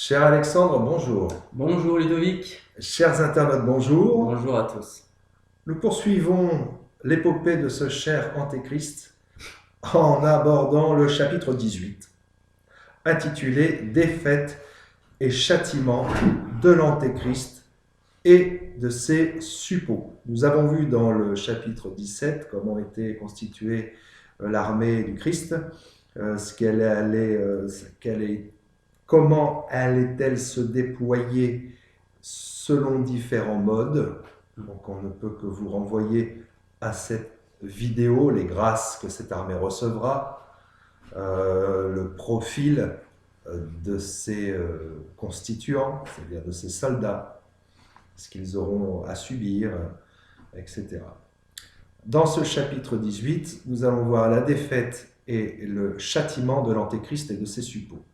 Cher Alexandre, bonjour. Bonjour Ludovic, Chers internautes, bonjour. bonjour à tous. Nous poursuivons l'épopée de ce cher Antéchrist en abordant le chapitre 18, intitulé Défaite et châtiment de l'Antéchrist et de ses suppôts. Nous avons vu dans le chapitre 17 comment était constituée l'armée du Christ, comment allait-elle se déployer selon différents modes. Donc on ne peut que vous renvoyer à cette vidéo, les grâces que cette armée recevra, le profil de ses constituants, c'est-à-dire de ses soldats, ce qu'ils auront à subir, etc. Dans ce chapitre 18, nous allons voir la défaite et le châtiment de l'Antéchrist et de ses suppôts.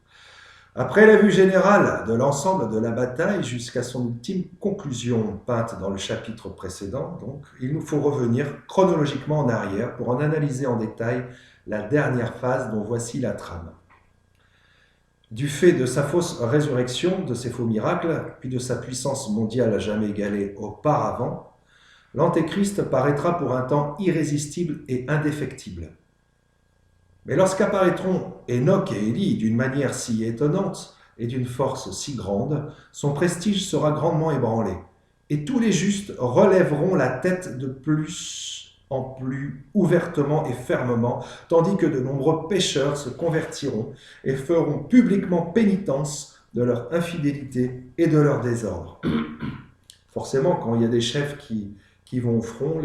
Après la vue générale de l'ensemble de la bataille jusqu'à son ultime conclusion peinte dans le chapitre précédent, donc, il nous faut revenir chronologiquement en arrière pour en analyser en détail la dernière phase dont voici la trame. Du fait de sa fausse résurrection, de ses faux miracles, puis de sa puissance mondiale à jamais égalée auparavant, l'Antéchrist paraîtra pour un temps irrésistible et indéfectible. Mais lorsqu'apparaîtront Enoch et Élie d'une manière si étonnante et d'une force si grande, son prestige sera grandement ébranlé, et tous les justes relèveront la tête de plus en plus ouvertement et fermement, tandis que de nombreux pécheurs se convertiront et feront publiquement pénitence de leur infidélité et de leur désordre. Forcément, quand il y a des chefs qui vont au front,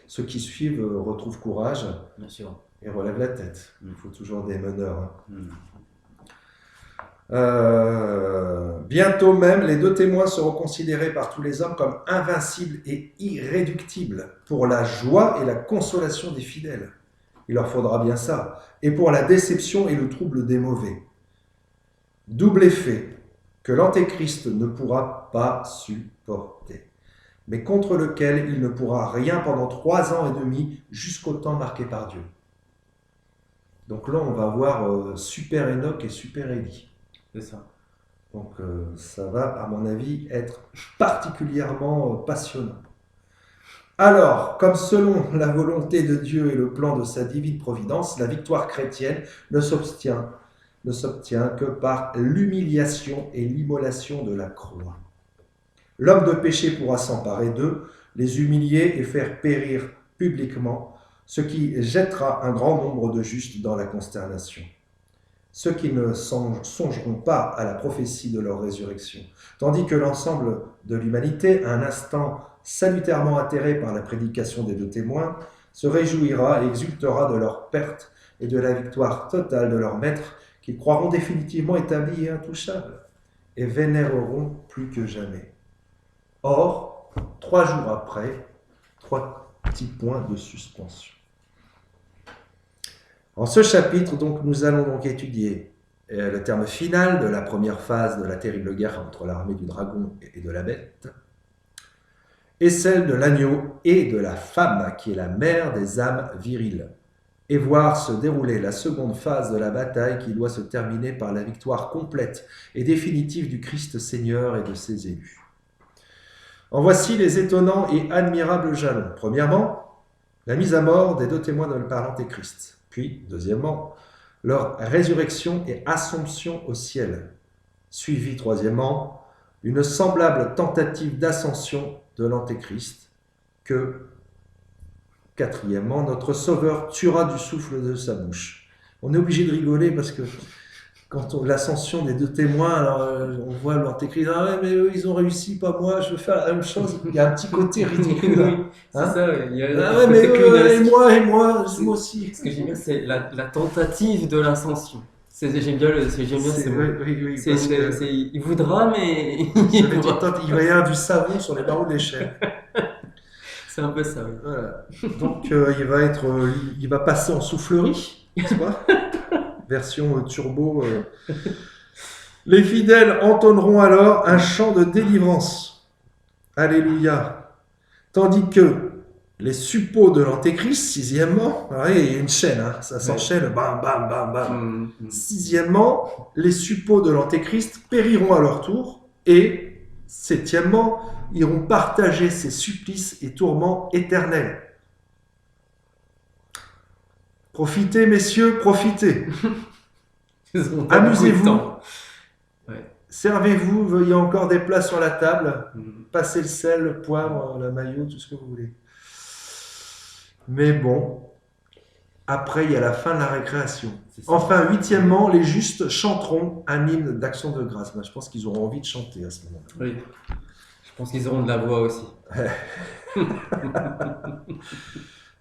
ceux qui suivent retrouvent courage. Bien sûr. Et relève la tête. Il faut toujours des meneurs. Bientôt même, les deux témoins seront considérés par tous les hommes comme invincibles et irréductibles pour la joie et la consolation des fidèles. Il leur faudra bien ça. Et pour la déception et le trouble des mauvais. Double effet que l'Antéchrist ne pourra pas supporter, mais contre lequel il ne pourra rien pendant 3 ans et demi jusqu'au temps marqué par Dieu. Donc là, on va voir Super Enoch et Super Élie. C'est ça. Donc ça va, à mon avis, être particulièrement passionnant. Alors, comme selon la volonté de Dieu et le plan de sa divine providence, la victoire chrétienne ne s'obtient que par l'humiliation et l'immolation de la croix. L'homme de péché pourra s'emparer d'eux, les humilier et faire périr publiquement, ce qui jettera un grand nombre de justes dans la consternation. Ceux qui ne songeront pas à la prophétie de leur résurrection, tandis que l'ensemble de l'humanité, un instant salutairement atterré par la prédication des deux témoins, se réjouira et exultera de leur perte et de la victoire totale de leur maître, qu'ils croiront définitivement établi et intouchable, et vénéreront plus que jamais. Or, 3 jours après, 3 petits points de suspension. En ce chapitre, donc, nous allons donc étudier le terme final de la première phase de la terrible guerre entre l'armée du dragon et de la bête, et celle de l'agneau et de la femme, qui est la mère des âmes viriles, et voir se dérouler la seconde phase de la bataille qui doit se terminer par la victoire complète et définitive du Christ Seigneur et de ses élus. En voici les étonnants et admirables jalons. Premièrement, la mise à mort des deux témoins par l'Antéchrist. Puis, deuxièmement, leur résurrection et assomption au ciel. Suivi, troisièmement, une semblable tentative d'ascension de l'Antéchrist que, quatrièmement, notre Sauveur tuera du souffle de sa bouche. On est obligé de rigoler parce que quand l'ascension des deux témoins, alors on voit l'Antéchrist, ah ouais, mais eux ils ont réussi, pas moi, je veux faire la même chose. Il y a un petit côté ridicule. Oui, c'est Hein? ça, il y a Ah un ouais, mais côté clownesque. moi aussi. Ce que j'aime bien, c'est la tentative de l'ascension. J'aime bien, ce mot. Oui, parce que Il voudra, mais il va y avoir du savon sur les barreaux de l'échelle. c'est un peu ça, oui. Voilà. Donc il va passer en soufflerie, n'est-ce pas? Version turbo. Les fidèles entonneront alors un chant de délivrance. Alléluia. Tandis que les suppôts de l'Antéchrist, sixièmement, vous voyez, il y a une chaîne, hein, ça Ouais. s'enchaîne, bam, bam, bam, bam. Mm. Sixièmement, les suppôts de l'Antéchrist périront à leur tour, et septièmement, iront partager ses supplices et tourments éternels. Profitez, messieurs, profitez. Ils ont pas beaucoup de Amusez-vous, temps. Ouais. servez-vous, il y a encore des plats sur la table. Mm. Passez le sel, le poivre, la maillot, tout ce que vous voulez. Mais bon, après, il y a la fin de la récréation. C'est ça. Enfin, huitièmement, les justes chanteront un hymne d'action de grâce. Ben, je pense qu'ils auront envie de chanter à ce moment-là. Oui. Je pense qu'ils auront de la voix aussi.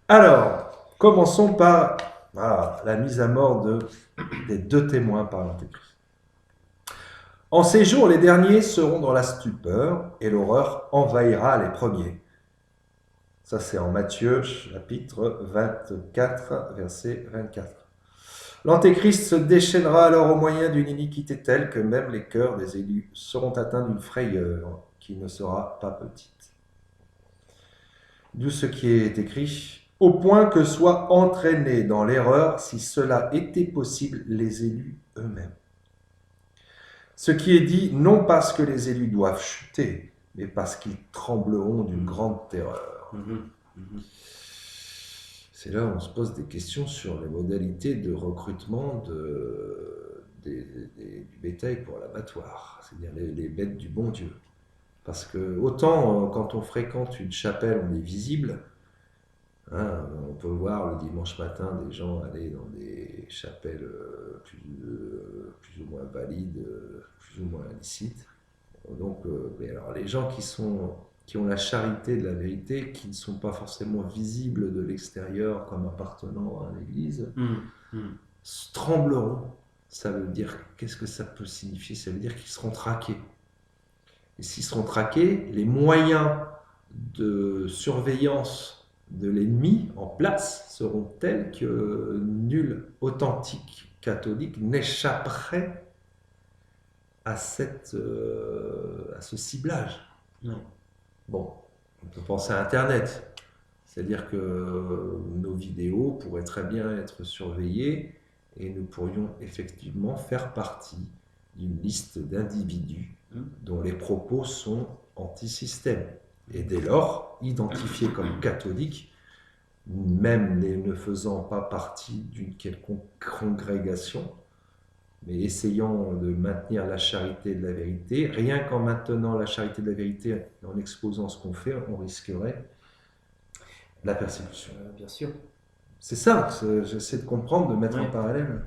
Alors, commençons par la mise à mort des deux témoins par l'Antéchrist. En ces jours, les derniers seront dans la stupeur et l'horreur envahira les premiers. Ça, c'est en Matthieu, chapitre 24, verset 24. L'Antéchrist se déchaînera alors au moyen d'une iniquité telle que même les cœurs des élus seront atteints d'une frayeur qui ne sera pas petite. D'où ce qui est écrit, au point que soient entraînés dans l'erreur, si cela était possible, les élus eux-mêmes. Ce qui est dit, non parce que les élus doivent chuter, mais parce qu'ils trembleront d'une grande terreur. C'est là où on se pose des questions sur les modalités de recrutement du bétail pour l'abattoir, c'est-à-dire les bêtes du bon Dieu. Parce que autant quand on fréquente une chapelle, on est visible, hein, on peut voir le dimanche matin des gens aller dans des chapelles plus ou moins valides, plus ou moins licites. Donc, mais alors les gens qui ont la charité de la vérité, qui ne sont pas forcément visibles de l'extérieur comme appartenant à l'église, trembleront. Ça veut dire, qu'est-ce que ça peut signifier? Ça veut dire qu'ils seront traqués. Et s'ils seront traqués, les moyens de surveillance de l'ennemi en place seront tels que nul authentique catholique n'échapperait à ce ciblage. Ouais. Bon, on peut penser à Internet. C'est-à-dire que nos vidéos pourraient très bien être surveillées et nous pourrions effectivement faire partie d'une liste d'individus dont les propos sont anti-système. Et dès lors, identifiés comme catholiques, même ne faisant pas partie d'une quelconque congrégation, mais essayant de maintenir la charité de la vérité, rien qu'en maintenant la charité de la vérité et en exposant ce qu'on fait, on risquerait la persécution. Bien sûr. C'est ça, j'essaie de comprendre, de mettre en parallèle.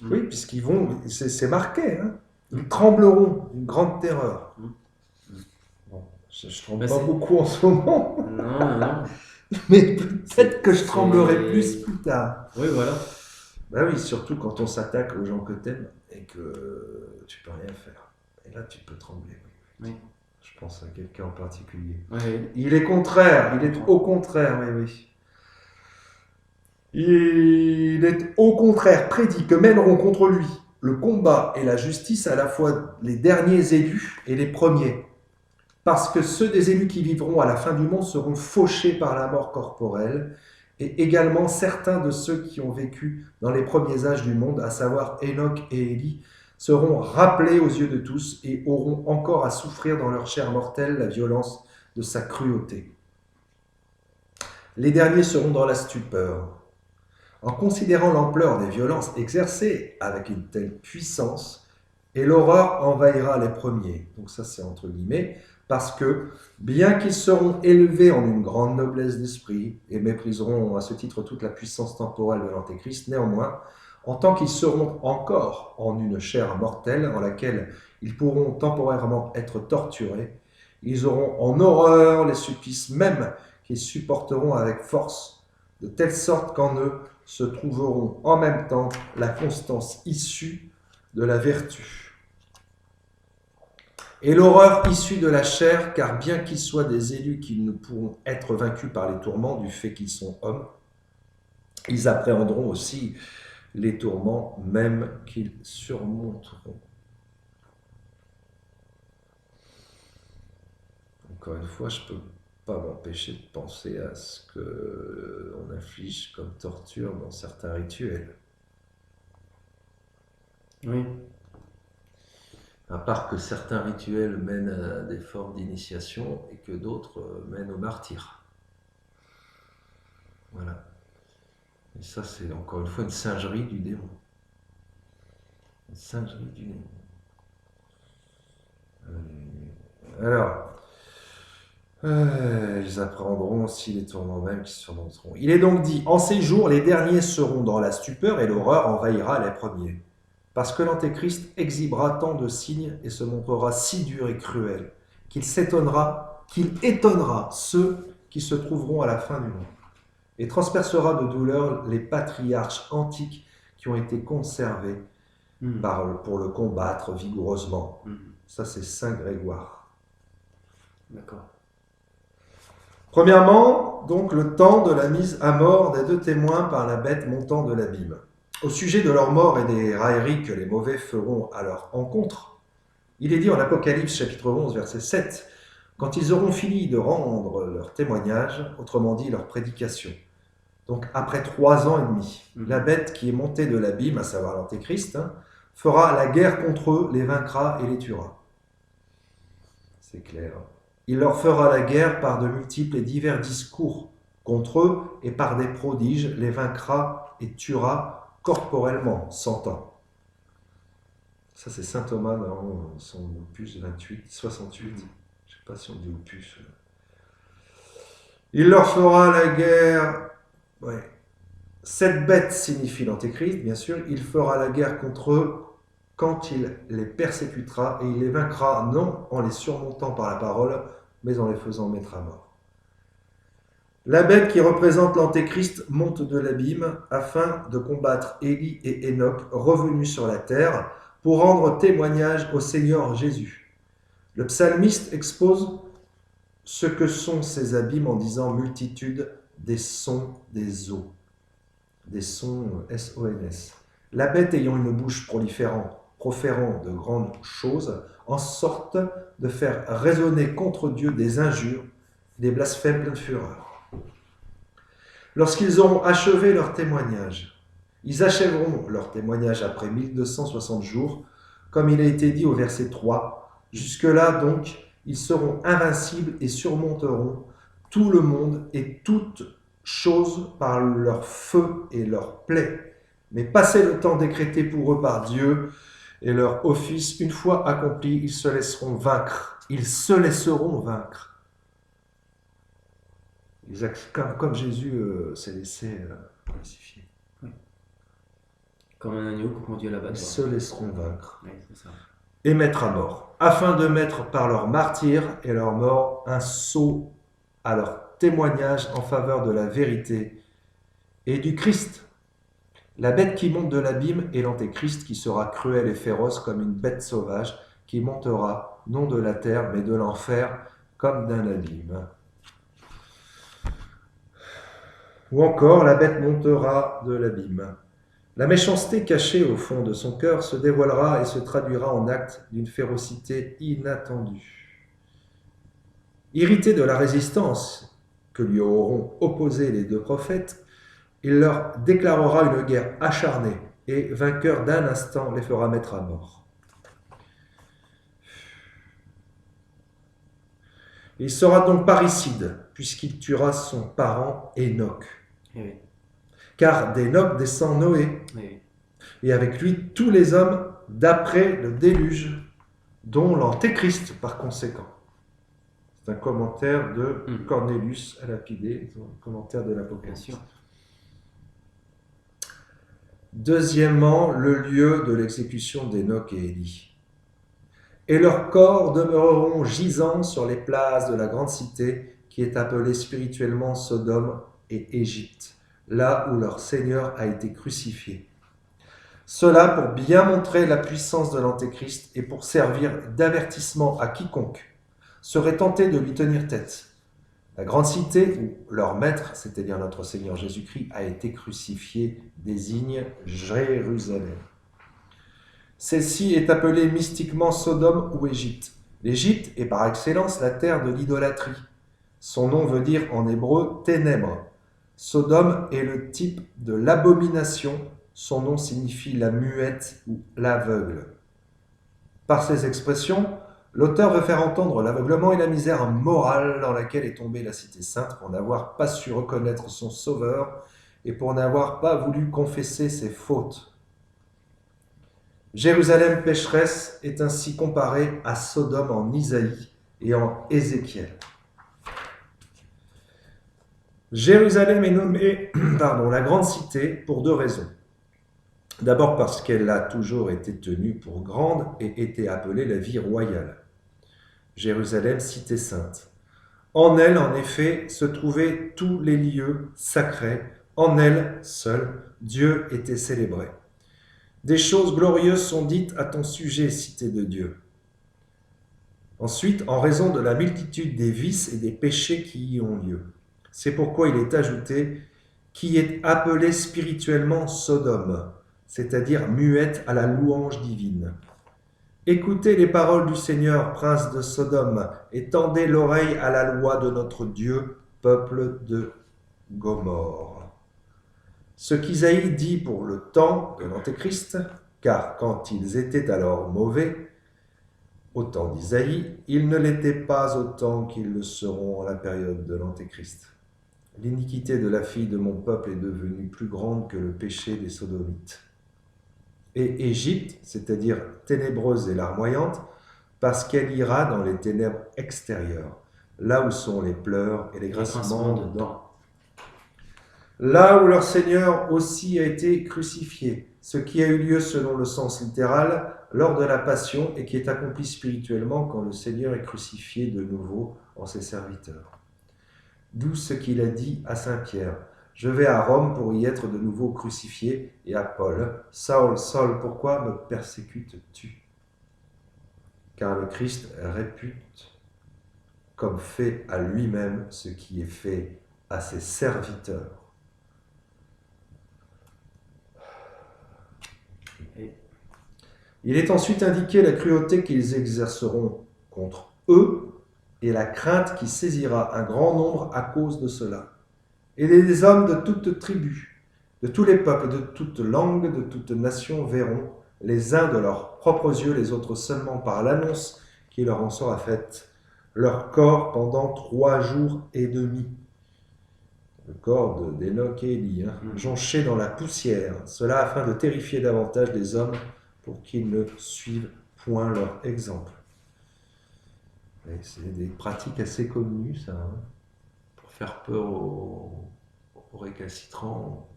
Oui, puisqu'ils vont, c'est marqué, hein. Ils trembleront d'une grande terreur. Bon, je ne tremble pas beaucoup en ce moment. Non. Mais peut-être que je tremblerai plus tard. Oui, voilà. Ben oui, surtout quand on s'attaque aux gens que t'aimes et que tu peux rien faire. Et là, tu peux trembler. Oui. Je pense à quelqu'un en particulier. Oui. Il est contraire, il est au contraire, oui. Il est au contraire prédit que mèneront contre lui le combat et la justice à la fois les derniers élus et les premiers. Parce que ceux des élus qui vivront à la fin du monde seront fauchés par la mort corporelle, et également certains de ceux qui ont vécu dans les premiers âges du monde, à savoir Enoch et Élie, seront rappelés aux yeux de tous et auront encore à souffrir dans leur chair mortelle la violence de sa cruauté. Les derniers seront dans la stupeur. En considérant l'ampleur des violences exercées avec une telle puissance, et l'horreur envahira les premiers. Donc ça c'est entre guillemets, parce que bien qu'ils seront élevés en une grande noblesse d'esprit et mépriseront à ce titre toute la puissance temporelle de l'Antéchrist, néanmoins, en tant qu'ils seront encore en une chair mortelle en laquelle ils pourront temporairement être torturés, ils auront en horreur les supplices mêmes qu'ils supporteront avec force, de telle sorte qu'en eux se trouveront en même temps la constance issue de la vertu. Et l'horreur issue de la chair, car bien qu'ils soient des élus qui ne pourront être vaincus par les tourments du fait qu'ils sont hommes, ils appréhenderont aussi les tourments même qu'ils surmonteront. Encore une fois, je peux pas m'empêcher de penser à ce qu'on inflige comme torture dans certains rituels. Oui. À part que certains rituels mènent à des formes d'initiation et que d'autres mènent au martyre. Voilà. Et ça, c'est encore une fois une singerie du démon. Une singerie du démon. Alors, ils apprendront aussi les tourments mêmes qui surmonteront. Il est donc dit, en ces jours, les derniers seront dans la stupeur et l'horreur envahira les premiers. Parce que l'Antéchrist exhibera tant de signes et se montrera si dur et cruel qu'il étonnera ceux qui se trouveront à la fin du monde et transpercera de douleur les patriarches antiques qui ont été conservés pour le combattre vigoureusement. Ça, c'est Saint Grégoire. D'accord. Premièrement, donc, le temps de la mise à mort des deux témoins par la bête montant de l'abîme. Au sujet de leur mort et des railleries que les mauvais feront à leur encontre, il est dit en Apocalypse chapitre 11, verset 7, « Quand ils auront fini de rendre leur témoignage, autrement dit leur prédication, donc après 3 ans et demi, la bête qui est montée de l'abîme, à savoir l'Antéchrist, fera la guerre contre eux, les vaincra et les tuera. » C'est clair. Il leur fera la guerre par de multiples et divers discours contre eux et par des prodiges, les vaincra et tuera corporellement, 100 ans. Ça, c'est saint Thomas dans son opus 68. Je ne sais pas si on dit opus. Il leur fera la guerre. Ouais. Cette bête signifie l'Antéchrist, bien sûr. Il fera la guerre contre eux quand il les persécutera et il les vaincra, non en les surmontant par la parole, mais en les faisant mettre à mort. La bête qui représente l'Antéchrist monte de l'abîme afin de combattre Élie et Enoch revenus sur la terre pour rendre témoignage au Seigneur Jésus. Le psalmiste expose ce que sont ces abîmes en disant multitude des sons des eaux. Des sons S-O-N-S. La bête ayant une bouche proférant de grandes choses, en sorte de faire résonner contre Dieu des injures, des blasphèmes pleins de fureur. Lorsqu'ils auront achevé leur témoignage, ils achèveront leur témoignage après 1260 jours, comme il a été dit au verset 3. Jusque-là, donc, ils seront invincibles et surmonteront tout le monde et toutes choses par leur feu et leur plaie. Mais passé le temps décrété pour eux par Dieu et leur office, une fois accompli, ils se laisseront vaincre. Ils se laisseront vaincre. Comme Jésus s'est laissé crucifier. Oui. Comme un agneau conduit à l'abattoir. Ils se laisseront vaincre. Oui, c'est ça. Et mettre à mort, afin de mettre par leur martyr et leur mort un sceau à leur témoignage en faveur de la vérité et du Christ. La bête qui monte de l'abîme est l'Antéchrist qui sera cruel et féroce comme une bête sauvage qui montera non de la terre mais de l'enfer comme d'un abîme. Ou encore, la bête montera de l'abîme. La méchanceté cachée au fond de son cœur se dévoilera et se traduira en actes d'une férocité inattendue. Irrité de la résistance que lui auront opposée les deux prophètes, il leur déclarera une guerre acharnée et, vainqueur d'un instant, les fera mettre à mort. Il sera donc parricide, puisqu'il tuera son parent Enoch. Oui. Car d'Enoch descend Noé, Oui. et avec lui tous les hommes d'après le déluge, dont l'Antéchrist par conséquent. C'est un commentaire de Cornelius à Lapidé, un commentaire de l'Apocalypse. Bien sûr. Deuxièmement, le lieu de l'exécution d'Enoch et Élie. Et leurs corps demeureront gisants sur les places de la grande cité qui est appelée spirituellement Sodome et Égypte, là où leur Seigneur a été crucifié. Cela pour bien montrer la puissance de l'Antéchrist et pour servir d'avertissement à quiconque serait tenté de lui tenir tête. La grande cité où leur maître, c'est-à-dire notre Seigneur Jésus-Christ, a été crucifié désigne Jérusalem. Celle-ci est appelée mystiquement Sodome ou Égypte. L'Égypte est par excellence la terre de l'idolâtrie. Son nom veut dire en hébreu ténèbres. Sodome est le type de l'abomination. Son nom signifie la muette ou l'aveugle. Par ces expressions, l'auteur veut faire entendre l'aveuglement et la misère morale dans laquelle est tombée la cité sainte pour n'avoir pas su reconnaître son sauveur et pour n'avoir pas voulu confesser ses fautes. Jérusalem pécheresse est ainsi comparée à Sodome en Isaïe et en Ézéchiel. Jérusalem est nommée la grande cité pour deux raisons. D'abord parce qu'elle a toujours été tenue pour grande et était appelée la ville royale. Jérusalem, cité sainte. En elle, en effet, se trouvaient tous les lieux sacrés. En elle, seul, Dieu était célébré. Des choses glorieuses sont dites à ton sujet, cité de Dieu. Ensuite, en raison de la multitude des vices et des péchés qui y ont lieu. C'est pourquoi il est ajouté « qui est appelé spirituellement Sodome », c'est-à-dire muette à la louange divine. Écoutez les paroles du Seigneur, prince de Sodome, et tendez l'oreille à la loi de notre Dieu, peuple de Gomorrhe. Ce qu'Isaïe dit pour le temps de l'Antéchrist, car quand ils étaient alors mauvais, au temps d'Isaïe, ils ne l'étaient pas autant qu'ils le seront à la période de l'Antéchrist. L'iniquité de la fille de mon peuple est devenue plus grande que le péché des Sodomites. Et Égypte, c'est-à-dire ténébreuse et larmoyante, parce qu'elle ira dans les ténèbres extérieures, là où sont les pleurs et les grincements de dents. Là où leur Seigneur aussi a été crucifié, ce qui a eu lieu selon le sens littéral lors de la Passion et qui est accompli spirituellement quand le Seigneur est crucifié de nouveau en ses serviteurs. D'où ce qu'il a dit à Saint Pierre. Je vais à Rome pour y être de nouveau crucifié, et à Paul. Saul, Saul, pourquoi me persécutes-tu? Car le Christ répute comme fait à lui-même ce qui est fait à ses serviteurs. Il est ensuite indiqué la cruauté qu'ils exerceront contre eux et la crainte qui saisira un grand nombre à cause de cela. Et des hommes de toutes tribus, de tous les peuples, de toutes langues, de toutes nations verront, les uns de leurs propres yeux, les autres seulement par l'annonce qui leur en sera faite, leur corps pendant 3 jours et demi. Le corps d'Enoch et Élie, jonché dans la poussière, cela afin de terrifier davantage les hommes pour qu'ils ne suivent point leur exemple. Et c'est des pratiques assez connues, ça, pour faire peur aux récalcitrants.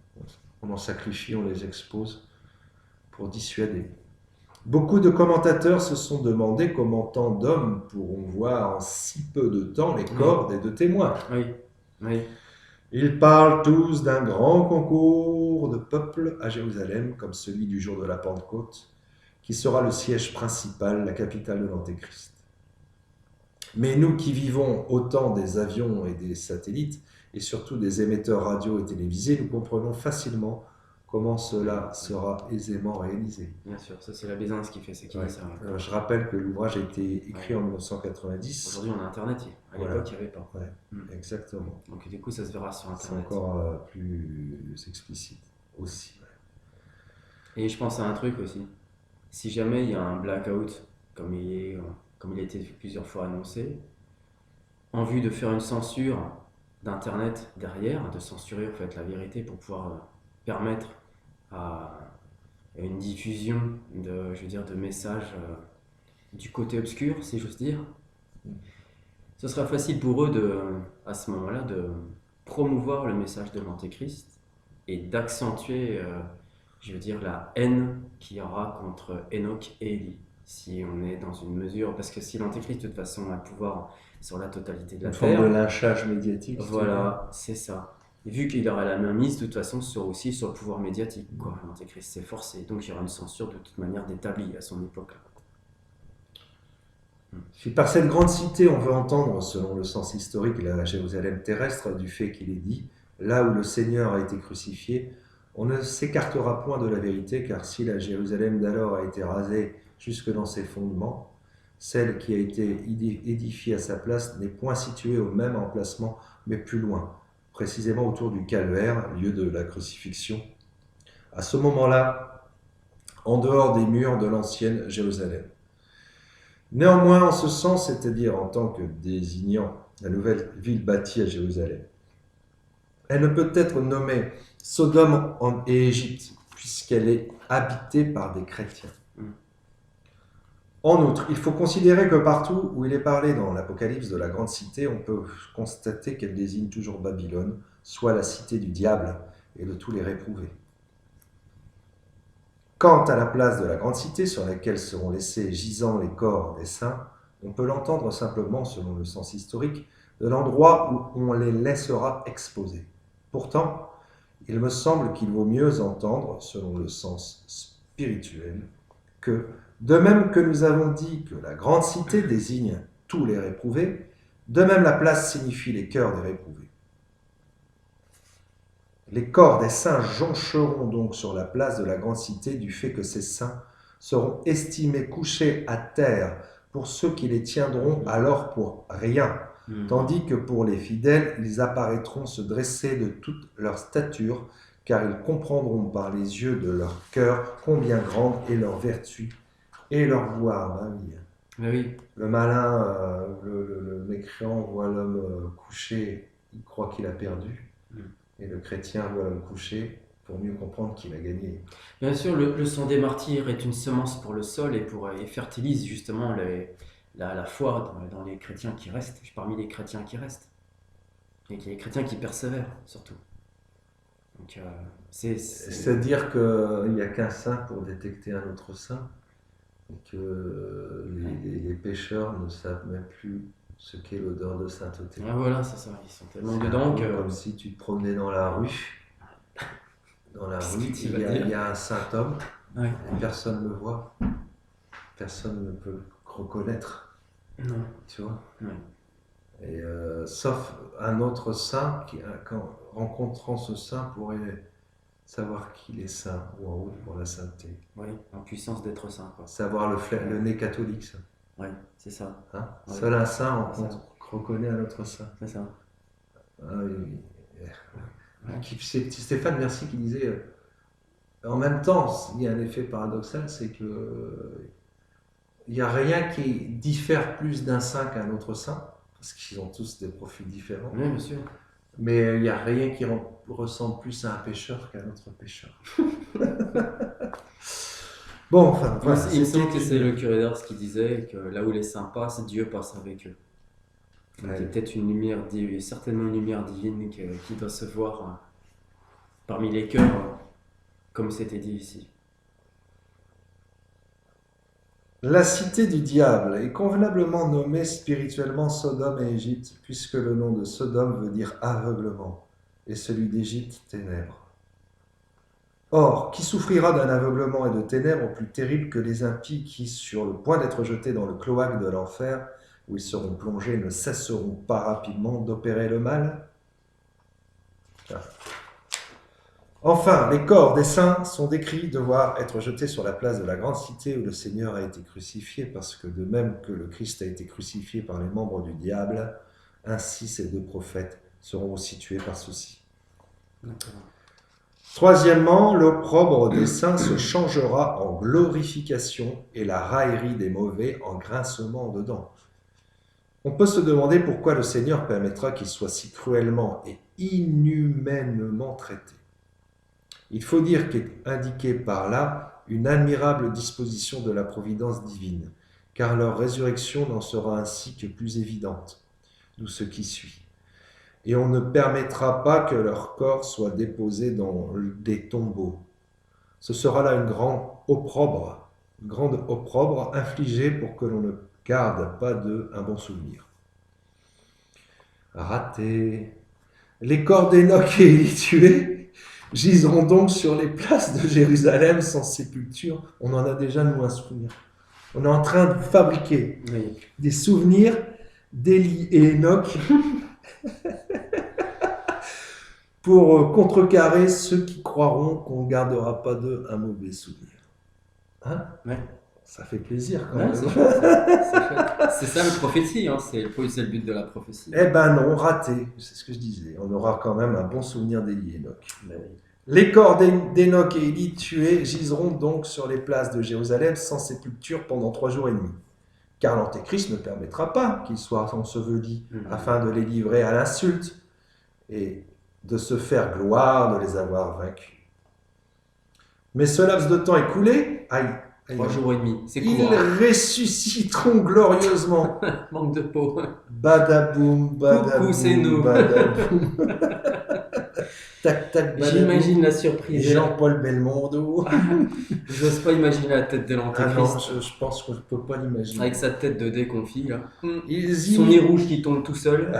On en sacrifie, on les expose pour dissuader. Beaucoup de commentateurs se sont demandé comment tant d'hommes pourront voir en si peu de temps les corps des deux témoins. Oui. Ils parlent tous d'un grand concours de peuple à Jérusalem, comme celui du jour de la Pentecôte, qui sera le siège principal, la capitale de l'Antéchrist. Mais nous qui vivons au temps des avions et des satellites, et surtout des émetteurs radio et télévisés, nous comprenons facilement comment cela sera aisément réalisé. Bien sûr, ça c'est la Byzance qui fait ça. Je rappelle que l'ouvrage a été écrit en 1990. Aujourd'hui on a Internet, à l'époque il n'y avait pas. Exactement. Donc du coup ça se verra sur Internet. C'est encore plus explicite aussi. Et je pense à un truc aussi. Si jamais il y a un blackout, comme il a été plusieurs fois annoncé, en vue de faire une censure d'Internet derrière, de censurer en fait la vérité pour pouvoir permettre à une diffusion de messages du côté obscur, si j'ose dire, ce sera facile pour eux à ce moment-là de promouvoir le message de l'Antéchrist et d'accentuer la haine qu'il y aura contre Enoch et Élie. Si on est dans une mesure, parce que si l'Antéchrist de toute façon a le pouvoir sur la totalité de la Terre. Une forme de lynchage médiatique. Voilà, c'est ça. Et vu qu'il aura la main mise de toute façon aussi sur le pouvoir médiatique, l'Antéchrist c'est forcé, donc il y aura une censure de toute manière d'établie à son époque. Si par cette grande cité on veut entendre, selon le sens historique, la Jérusalem terrestre, du fait qu'il est dit, là où le Seigneur a été crucifié, on ne s'écartera point de la vérité, car si la Jérusalem d'alors a été rasée jusque dans ses fondements, Celle qui a été édifiée à sa place n'est point située au même emplacement, mais plus loin, précisément autour du calvaire, lieu de la crucifixion. À ce moment-là, en dehors des murs de l'ancienne Jérusalem. Néanmoins, en ce sens, c'est-à-dire en tant que désignant la nouvelle ville bâtie à Jérusalem, elle ne peut être nommée Sodome et Égypte, puisqu'elle est habitée par des chrétiens. En outre, il faut considérer que partout où il est parlé dans l'Apocalypse de la grande cité, on peut constater qu'elle désigne toujours Babylone, soit la cité du diable et de tous les réprouvés. Quant à la place de la grande cité sur laquelle seront laissés gisant les corps des saints, on peut l'entendre simplement, selon le sens historique, de l'endroit où on les laissera exposés. Pourtant, il me semble qu'il vaut mieux entendre, selon le sens spirituel, que, de même que nous avons dit que la grande cité désigne tous les réprouvés, de même la place signifie les cœurs des réprouvés. Les corps des saints joncheront donc sur la place de la grande cité du fait que ces saints seront estimés couchés à terre pour ceux qui les tiendront alors pour rien, tandis que pour les fidèles, ils apparaîtront se dresser de toute leur stature, car ils comprendront par les yeux de leur cœur combien grande est leur vertu et leur gloire. Ben oui. Mais oui. Le malin, le mécréant voit l'homme couché, il croit qu'il a perdu. Et le chrétien voit l'homme couché pour mieux comprendre qu'il a gagné. Bien sûr, le sang des martyrs est une semence pour le sol et fertilise justement la foi dans les chrétiens qui restent, parmi les chrétiens qui restent. Et les chrétiens qui persévèrent, surtout. Donc, c'est-à-dire qu'il n'y a qu'un saint pour détecter un autre saint, et que les pécheurs ne savent même plus ce qu'est l'odeur de sainteté. Ah voilà, c'est ça, ils sont tellement dedans que... Comme si tu te promenais dans la rue. Dans la rue, il y a un saint homme, ouais. Et personne ne le voit. Personne ne peut le reconnaître. Non. Tu vois Ouais. Et sauf un autre saint qui, rencontrant ce saint, pourrait savoir qu'il est saint ou en route pour la sainteté. Oui, en puissance d'être saint. Quoi. Savoir le nez catholique, ça. Oui, c'est ça. Hein ouais. Seul un saint reconnaît un autre saint. C'est ça. Ah, oui. C'est Stéphane Merci qui disait en même temps, il y a un effet paradoxal, c'est que il n'y a rien qui diffère plus d'un saint qu'un autre saint, parce qu'ils ont tous des profils différents. Oui, bien sûr. Mais il n'y a rien qui ressemble plus à un pécheur qu'un autre pécheur. Bon, enfin, voilà, il me semble que c'est le curé d'Ars qui disait que là où les saints passent, Dieu passe avec eux. Ouais. Il y a peut-être une lumière, certainement une lumière divine qui doit se voir parmi les cœurs, comme c'était dit ici. La cité du diable est convenablement nommée spirituellement Sodome et Égypte, puisque le nom de Sodome veut dire aveuglement, et celui d'Égypte ténèbres. Or, qui souffrira d'un aveuglement et de ténèbres plus terrible que les impies qui, sur le point d'être jetés dans le cloaque de l'enfer, où ils seront plongés, ne cesseront pas rapidement d'opérer le mal? Enfin, les corps des saints sont décrits devoir être jetés sur la place de la grande cité où le Seigneur a été crucifié, parce que de même que le Christ a été crucifié par les membres du diable, ainsi ces deux prophètes seront aussi tués par ceux-ci. Troisièmement, l'opprobre des saints se changera en glorification et la raillerie des mauvais en grincement de dents. On peut se demander pourquoi le Seigneur permettra qu'ils soient si cruellement et inhumainement traités. Il faut dire qu'est indiqué par là une admirable disposition de la providence divine, car leur résurrection n'en sera ainsi que plus évidente, d'où ce qui suit. Et on ne permettra pas que leur corps soit déposé dans des tombeaux. Ce sera là une grande opprobre infligée pour que l'on ne garde pas d'eux un bon souvenir. Raté. Les corps d'Enoch et Élie tués giseront donc sur les places de Jérusalem sans sépulture. On en a déjà, nous, un souvenir. On est en train de fabriquer des souvenirs d'Élie et Enoch pour contrecarrer ceux qui croiront qu'on ne gardera pas d'eux un mauvais souvenir. Hein? Ouais. Ça fait plaisir quand Ouais, même. c'est chouette, c'est chouette. C'est ça le prophétie, hein, c'est le but de la prophétie. Eh ben non, raté, c'est ce que je disais. On aura quand même un bon souvenir d'Élie et Enoch. Bah oui. Les corps d'Enoch et Élie tués giseront donc sur les places de Jérusalem sans sépulture pendant 3 jours et demi. Car l'Antéchrist ne permettra pas qu'ils soient ensevelis afin de les livrer à l'insulte et de se faire gloire de les avoir vaincus. Mais ce laps de temps écoulé, 3 jours et demi, c'est ils court. Hein. ressusciteront glorieusement. Manque de peau. Badaboum, Coucou, c'est nous. badaboum. Tac, tac, badaboum. J'imagine la surprise. Jean-Paul Belmondo. J'ose pas imaginer la tête de Ah non, l'Antéchrist. je pense que je ne peux pas l'imaginer. Avec sa tête de déconfit, là. Ils Son nez rouge qui tombe tout seul.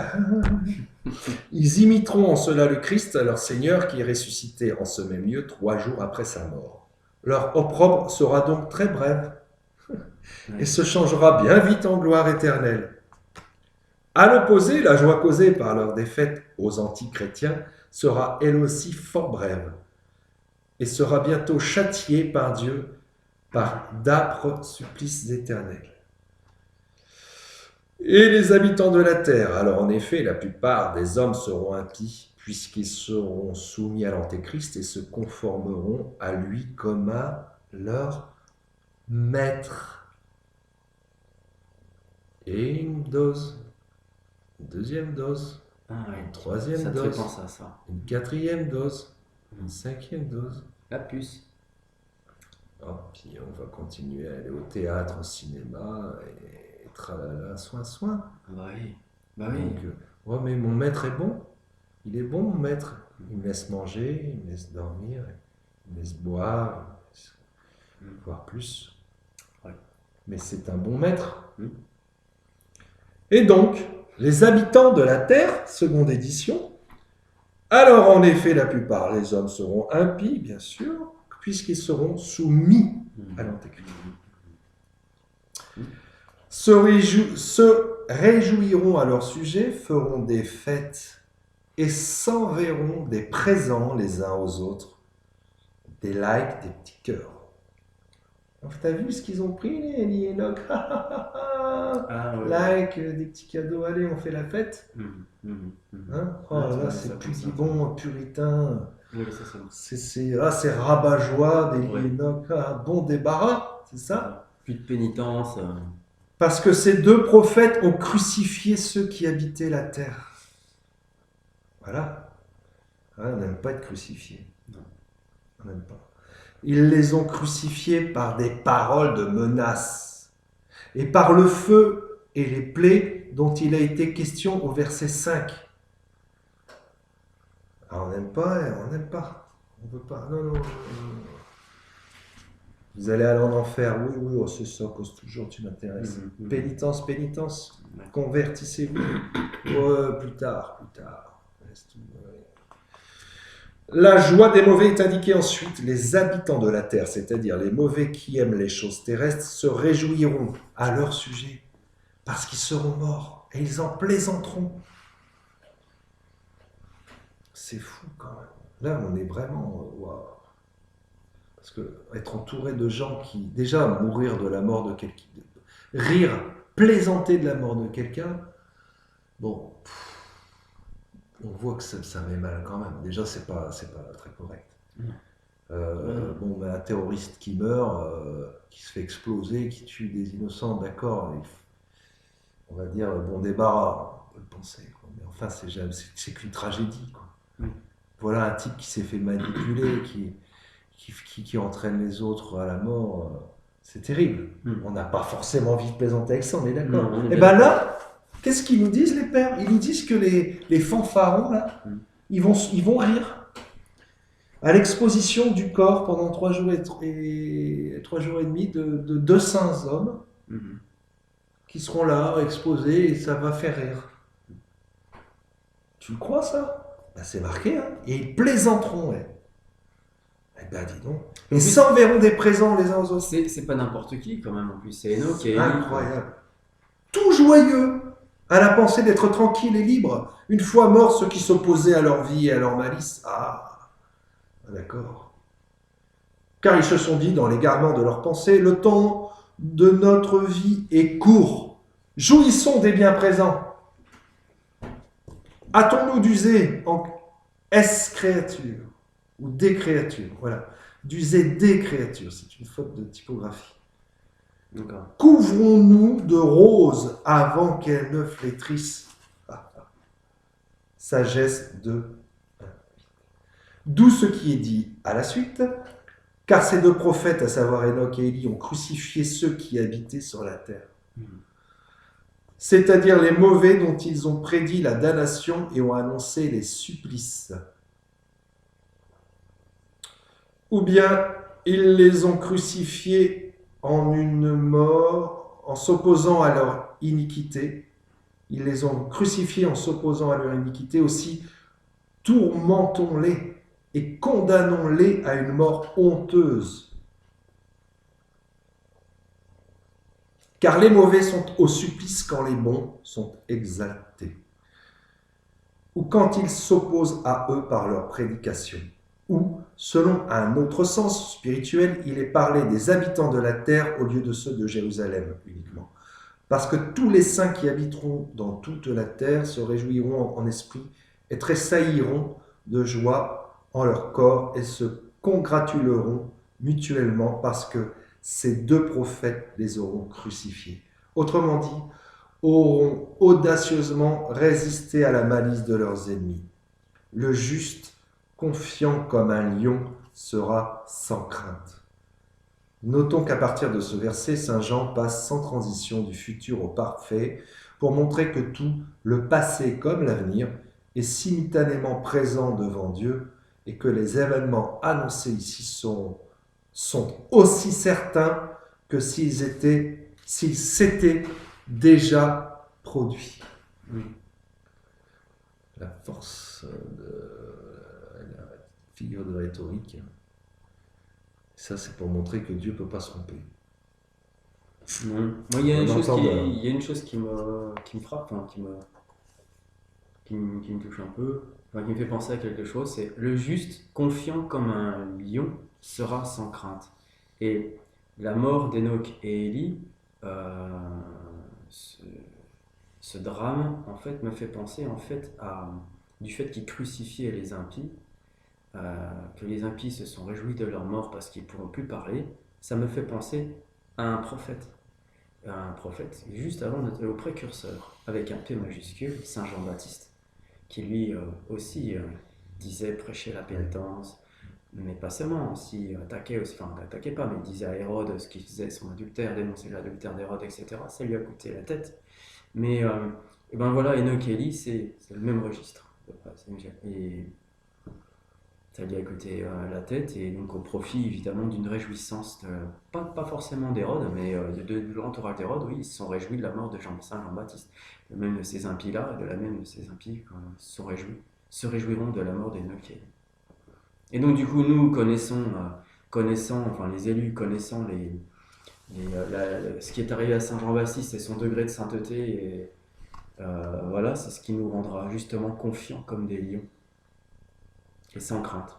Ils imiteront en cela le Christ, leur Seigneur, qui est ressuscité en ce même lieu 3 jours après sa mort. Leur opprobre sera donc très bref et se changera bien vite en gloire éternelle. À l'opposé, la joie causée par leur défaite aux antichrétiens sera elle aussi fort brève et sera bientôt châtiée par Dieu par d'âpres supplices éternels. Et les habitants de la terre, alors en effet, la plupart des hommes seront impies, puisqu'ils seront soumis à l'Antéchrist et se conformeront à lui comme à leur maître. Et une dose, une deuxième dose, Ah ouais. une troisième Ça te fait dose, penser à ça. une quatrième dose, une cinquième dose. La puce. Oh, puis on va continuer à aller au théâtre, au cinéma, et tralala, soin. Bah oui. Bah oui. Donc, ouais, mais mon maître est bon. Il est bon, mon maître. Il me laisse manger, il me laisse dormir, il me laisse boire, il me laisse voir plus. Ouais. Mais c'est un bon maître. Mm. Et donc, les habitants de la terre, seconde édition, alors en effet, la plupart des hommes seront impies, bien sûr, puisqu'ils seront soumis à l'Antéchrist. Se réjouiront à leur sujet, feront des fêtes et s'enverront des présents les uns aux autres, des likes, des petits cœurs. Alors, t'as vu ce qu'ils ont pris, les Élie et Enoch? Ah ouais. Like, des petits cadeaux, allez, on fait la fête. Hein? Oh là là, c'est pudibond, puritain. Oui, ça. C'est rabat-joie des Ouais. Enoch. Ah, bon débarras, c'est ça? Plus de pénitence. Parce que ces 2 prophètes ont crucifié ceux qui habitaient la terre. Voilà. On n'aime pas être crucifié. Non. On n'aime pas. Ils les ont crucifiés par des paroles de menaces et par le feu et les plaies dont il a été question au verset 5. Alors, on n'aime pas, on n'aime pas. On ne veut pas. Non. Vous allez aller en enfer. Oui, oh, c'est ça, cause toujours, tu m'intéresses. Pénitence. Ouais. Convertissez-vous. Ouais, plus tard. Laisse tout, ouais. La joie des mauvais est indiquée ensuite. Les habitants de la terre, c'est-à-dire les mauvais qui aiment les choses terrestres, se réjouiront à leur sujet, parce qu'ils seront morts, et ils en plaisanteront. C'est fou quand même. Là, on est vraiment... Waouh. Parce que être entouré de gens qui, déjà, mourir de la mort de quelqu'un, rire, plaisanter de la mort de quelqu'un, bon, on voit que ça met mal quand même. Déjà, c'est pas très correct. Bon, mais un terroriste qui meurt, qui se fait exploser, qui tue des innocents, d'accord, on va dire bon débarras, on peut le penser, quoi. Mais enfin, c'est qu'une tragédie, quoi. Voilà un type qui s'est fait manipuler, qui entraîne les autres à la mort, c'est terrible. On n'a pas forcément envie de plaisanter avec ça, on est d'accord. Et bien là, qu'est-ce qu'ils nous disent, les pères? Ils nous disent que les fanfarons, là, ils vont rire à l'exposition du corps pendant 3 jours et 3 jours et demi de 2 saints hommes qui seront là, exposés, et ça va faire rire. Tu le crois, ça? Ben, c'est marqué, hein. Et ils plaisanteront, ouais. Eh ben, dis donc. Et s'enverront des présents les uns aux autres. C'est pas n'importe qui, quand même, en plus. C'est Enoch et Élie. Incroyable. Tout joyeux à la pensée d'être tranquille et libre, une fois morts ceux qui s'opposaient à leur vie et à leur malice. Ah, d'accord. Car ils se sont dit, dans l'égarement de leur pensée, le temps de notre vie est court. Jouissons des biens présents. Hâtons-nous d'user en S créatures ou des créatures. Voilà. D'user des créatures. C'est une faute de typographie. Couvrons-nous de roses avant qu'elles ne flétrissent. Sagesse de. D'où ce qui est dit à la suite. Car ces deux prophètes, à savoir Enoch et Élie, ont crucifié ceux qui habitaient sur la terre. C'est-à-dire les mauvais dont ils ont prédit la damnation et ont annoncé les supplices. Ou bien ils les ont crucifiés en une mort, en s'opposant à leur iniquité. Ils les ont crucifiés en s'opposant à leur iniquité. Aussi, tourmentons-les et condamnons-les à une mort honteuse. Car les mauvais sont au supplice quand les bons sont exaltés, ou quand ils s'opposent à eux par leur prédication, ou, selon un autre sens spirituel, il est parlé des habitants de la terre au lieu de ceux de Jérusalem uniquement. Parce que tous les saints qui habiteront dans toute la terre se réjouiront en esprit et tressailliront de joie en leur corps et se congratuleront mutuellement parce que ces deux prophètes les auront crucifiés. Autrement dit, auront audacieusement résisté à la malice de leurs ennemis. Le juste, confiant comme un lion, sera sans crainte. Notons qu'à partir de ce verset, saint Jean passe sans transition du futur au parfait pour montrer que tout, le passé comme l'avenir, est simultanément présent devant Dieu et que les événements annoncés ici sont aussi certains que s'ils s'étaient déjà produits. La force de la figure de rhétorique, ça c'est pour montrer que Dieu ne peut pas se tromper. Moi, il y a une chose qui me frappe, enfin, qui me touche un peu, enfin, qui me fait penser à quelque chose, c'est le juste, confiant comme un lion, sera sans crainte. Et la mort d'Enoch et Élie, ce drame, en fait, me fait penser en fait du fait qu'ils crucifiaient les impies, que les impies se sont réjouis de leur mort parce qu'ils ne pourront plus parler. Ça me fait penser à un prophète juste avant au précurseur, avec un P majuscule, Saint Jean-Baptiste, qui lui aussi disait prêcher la pénitence, mais pas seulement, aussi attaquait pas, mais disait à Hérode ce qu'il faisait, son adultère, dénonçait l'adultère d'Hérode, etc. Ça lui a coûté la tête. Mais et ben voilà, Enoch et Élie, c'est le même registre. Et ça lui a coûté la tête, et donc au profit évidemment d'une réjouissance, pas forcément d'Hérode, mais de l'entourage d'Hérode, oui, ils se sont réjouis de la mort de Saint Jean-Baptiste. Même de ces impies-là, de la même de ces impies se réjouiront de la mort d'Enoch et Élie. Et donc du coup, nous connaissons, enfin les élus connaissant ce qui est arrivé à Saint Jean-Baptiste et son degré de sainteté, et voilà, c'est ce qui nous rendra justement confiants comme des lions et sans crainte.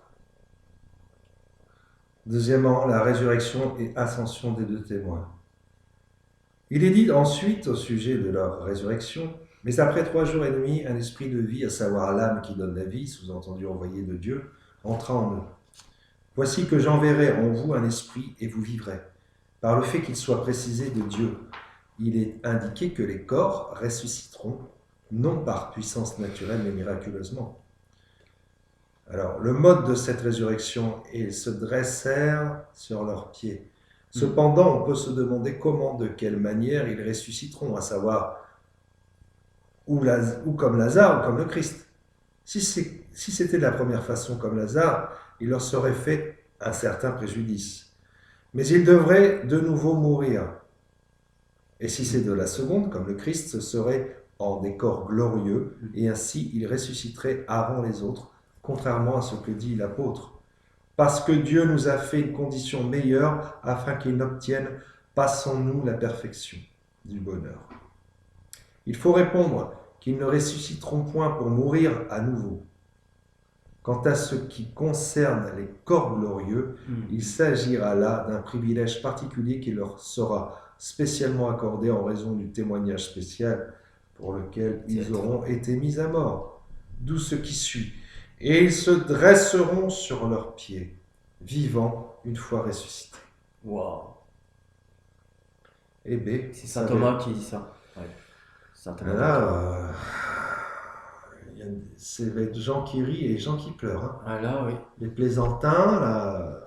Deuxièmement, la résurrection et ascension des deux témoins. Il est dit ensuite au sujet de leur résurrection, mais après 3 jours et demi, un esprit de vie, à savoir l'âme qui donne la vie, sous-entendu envoyé de Dieu, entra en eux. Voici que j'enverrai en vous un esprit et vous vivrez. Par le fait qu'il soit précisé de Dieu, il est indiqué que les corps ressusciteront, non par puissance naturelle, mais miraculeusement. Alors, le mode de cette résurrection est se dressèrent sur leurs pieds. Cependant, on peut se demander comment, de quelle manière ils ressusciteront, à savoir ou comme Lazare ou comme le Christ. Si c'était de la première façon comme Lazare, il leur serait fait un certain préjudice. Mais ils devraient de nouveau mourir. Et si c'est de la seconde, comme le Christ, ce serait en des corps glorieux, et ainsi ils ressusciteraient avant les autres, contrairement à ce que dit l'apôtre. Parce que Dieu nous a fait une condition meilleure afin qu'il n'obtienne pas sans nous la perfection du bonheur. Il faut répondre qu'ils ne ressusciteront point pour mourir à nouveau. Quant à ce qui concerne les corps glorieux, il s'agira là d'un privilège particulier qui leur sera spécialement accordés en raison du témoignage spécial pour lequel ils auront été mis à mort. D'où ce qui suit. Et ils se dresseront sur leurs pieds, vivants une fois ressuscités. Waouh. Et B. C'est saint Thomas qui dit ça. Ouais. Saint Thomas. Là, c'est des gens qui rient et des gens qui pleurent. Hein. Ah là, oui. Les plaisantins, là,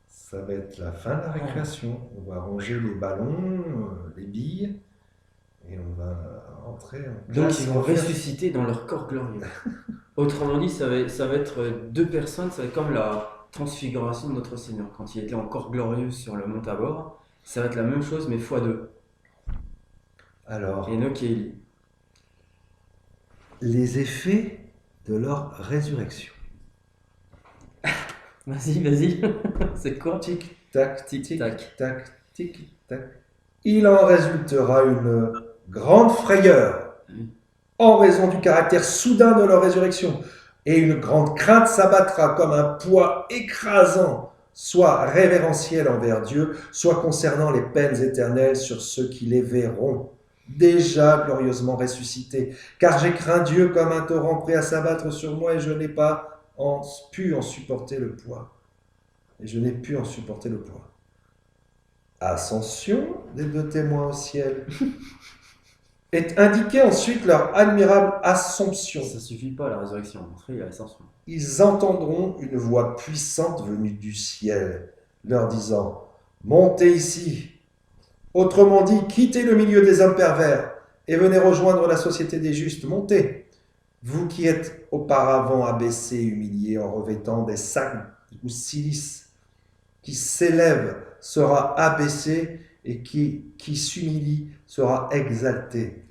ça va être la fin de la récréation. On va ranger les ballons, les billes, et on va rentrer en classe. Donc ils vont ressusciter dans leur corps glorieux. Autrement dit, ça va être deux personnes, ça va être comme la transfiguration de notre Seigneur. Quand il était en corps glorieux sur le mont Tabor, ça va être la même chose mais fois deux. Alors, Enoch et Élie. les effets de leur résurrection. Vas-y. C'est quoi? Tic-tac, Tic-tac. tic-tac, tic-tac. Il en résultera une grande frayeur en raison du caractère soudain de leur résurrection. Et une grande crainte s'abattra comme un poids écrasant, soit révérentiel envers Dieu, soit concernant les peines éternelles sur ceux qui les verront, déjà glorieusement ressuscités. Car j'ai craint Dieu comme un torrent prêt à s'abattre sur moi, et je n'ai pas pu en supporter le poids. Ascension des deux témoins au ciel. Est indiquée ensuite leur admirable assomption. Ça suffit pas la résurrection, il y a l'ascension. Ils entendront une voix puissante venue du ciel, leur disant « Montez ici !» Autrement dit, quittez le milieu des hommes pervers et venez rejoindre la société des justes. Montez, vous qui êtes auparavant abaissés, humiliés, en revêtant des sacs ou cilices, qui s'élève sera abaissé et qui s'humilie sera exalté.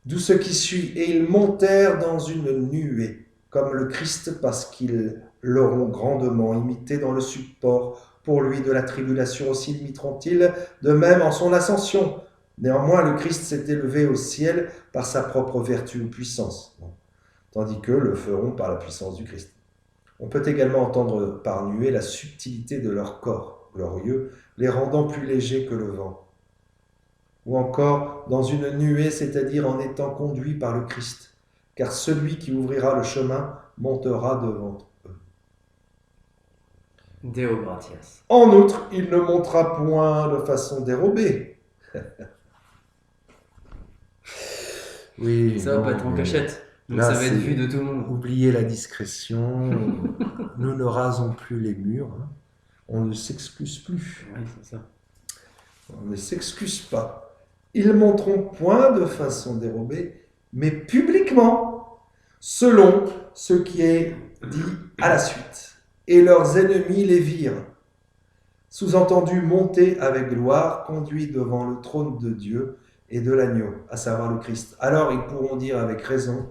D'où ce qui suit. Et ils montèrent dans une nuée, comme le Christ, parce qu'ils l'auront grandement imité dans le support. Pour lui de la tribulation aussi l'imiteront-ils, de même en son ascension. Néanmoins, le Christ s'est élevé au ciel par sa propre vertu ou puissance, tandis qu'eux le feront par la puissance du Christ. On peut également entendre par nuée la subtilité de leur corps glorieux, les rendant plus légers que le vent. Ou encore dans une nuée, c'est-à-dire en étant conduit par le Christ, car celui qui ouvrira le chemin montera devant eux. Deo gratias. En outre, il ne montera point de façon dérobée. Oui, ça va pas être en cachette. Donc là, ça va être vu de tout le monde. Oubliez la discrétion. Nous ne rasons plus les murs. Hein. On ne s'excuse plus. Oui, c'est ça. On ne s'excuse pas. Ils monteront point de façon dérobée, mais publiquement, selon ce qui est dit à la suite. Et leurs ennemis les virent. Sous-entendu, monter avec gloire, conduits devant le trône de Dieu et de l'agneau, à savoir le Christ. Alors ils pourront dire avec raison,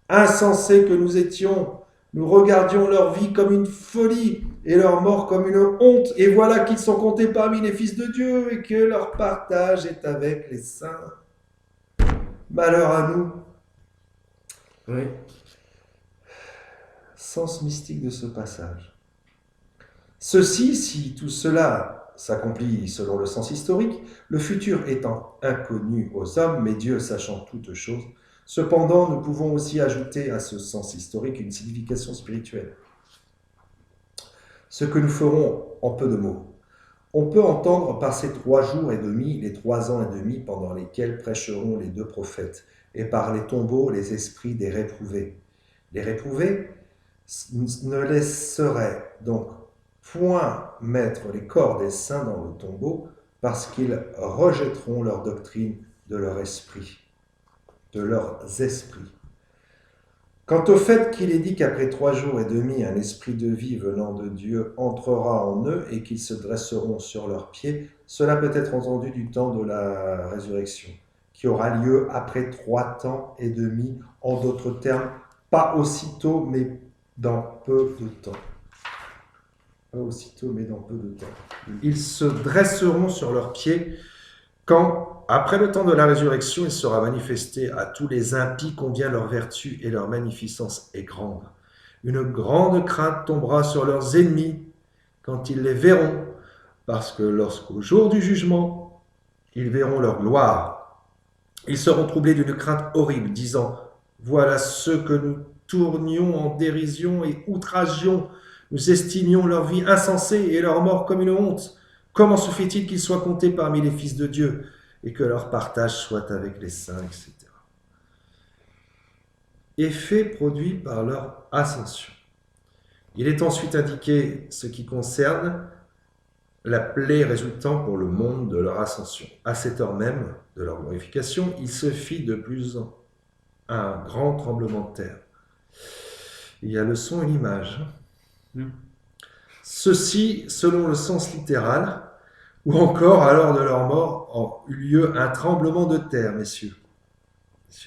insensés que nous étions, nous regardions leur vie comme une folie et leur mort comme une honte, et voilà qu'ils sont comptés parmi les fils de Dieu et que leur partage est avec les saints. Malheur à nous. Oui. Sens mystique de ce passage. Ceci, si tout cela s'accomplit selon le sens historique, le futur étant inconnu aux hommes, mais Dieu sachant toutes choses, cependant, nous pouvons aussi ajouter à ce sens historique une signification spirituelle. Ce que nous ferons en peu de mots. On peut entendre par ces 3 jours et demi, les 3 ans et demi pendant lesquels prêcheront les 2 prophètes, et par les tombeaux les esprits des réprouvés. Les réprouvés ne laisseraient donc point mettre les corps des saints dans le tombeau, parce qu'ils rejetteront leur doctrine de leur esprit, de leurs esprits. Quant au fait qu'il est dit qu'après 3 jours et demi, un esprit de vie venant de Dieu entrera en eux et qu'ils se dresseront sur leurs pieds, cela peut être entendu du temps de la résurrection, qui aura lieu après 3 temps et demi, en d'autres termes, pas aussitôt, mais dans peu de temps. Pas aussitôt, mais dans peu de temps. Ils se dresseront sur leurs pieds quand, après le temps de la résurrection, il sera manifesté à tous les impies combien leur vertu et leur magnificence est grande. Une grande crainte tombera sur leurs ennemis quand ils les verront, parce que lorsqu'au jour du jugement, Ils verront leur gloire. Ils seront troublés d'une crainte horrible, disant, voilà ceux que nous tournions en dérision et outragions. Nous estimions leur vie insensée et leur mort comme une honte. Comment se fait-il qu'ils soient comptés parmi les fils de Dieu et que leur partage soit avec les saints, etc. Effet produit par leur ascension. Il est ensuite indiqué ce qui concerne la plaie résultant pour le monde de leur ascension. À cette heure même de leur glorification, il se fit de plus en un grand tremblement de terre. Il y a le son et l'image. Ceci, selon le sens littéral, ou encore, à l'heure de leur mort, eut lieu un tremblement de terre, messieurs,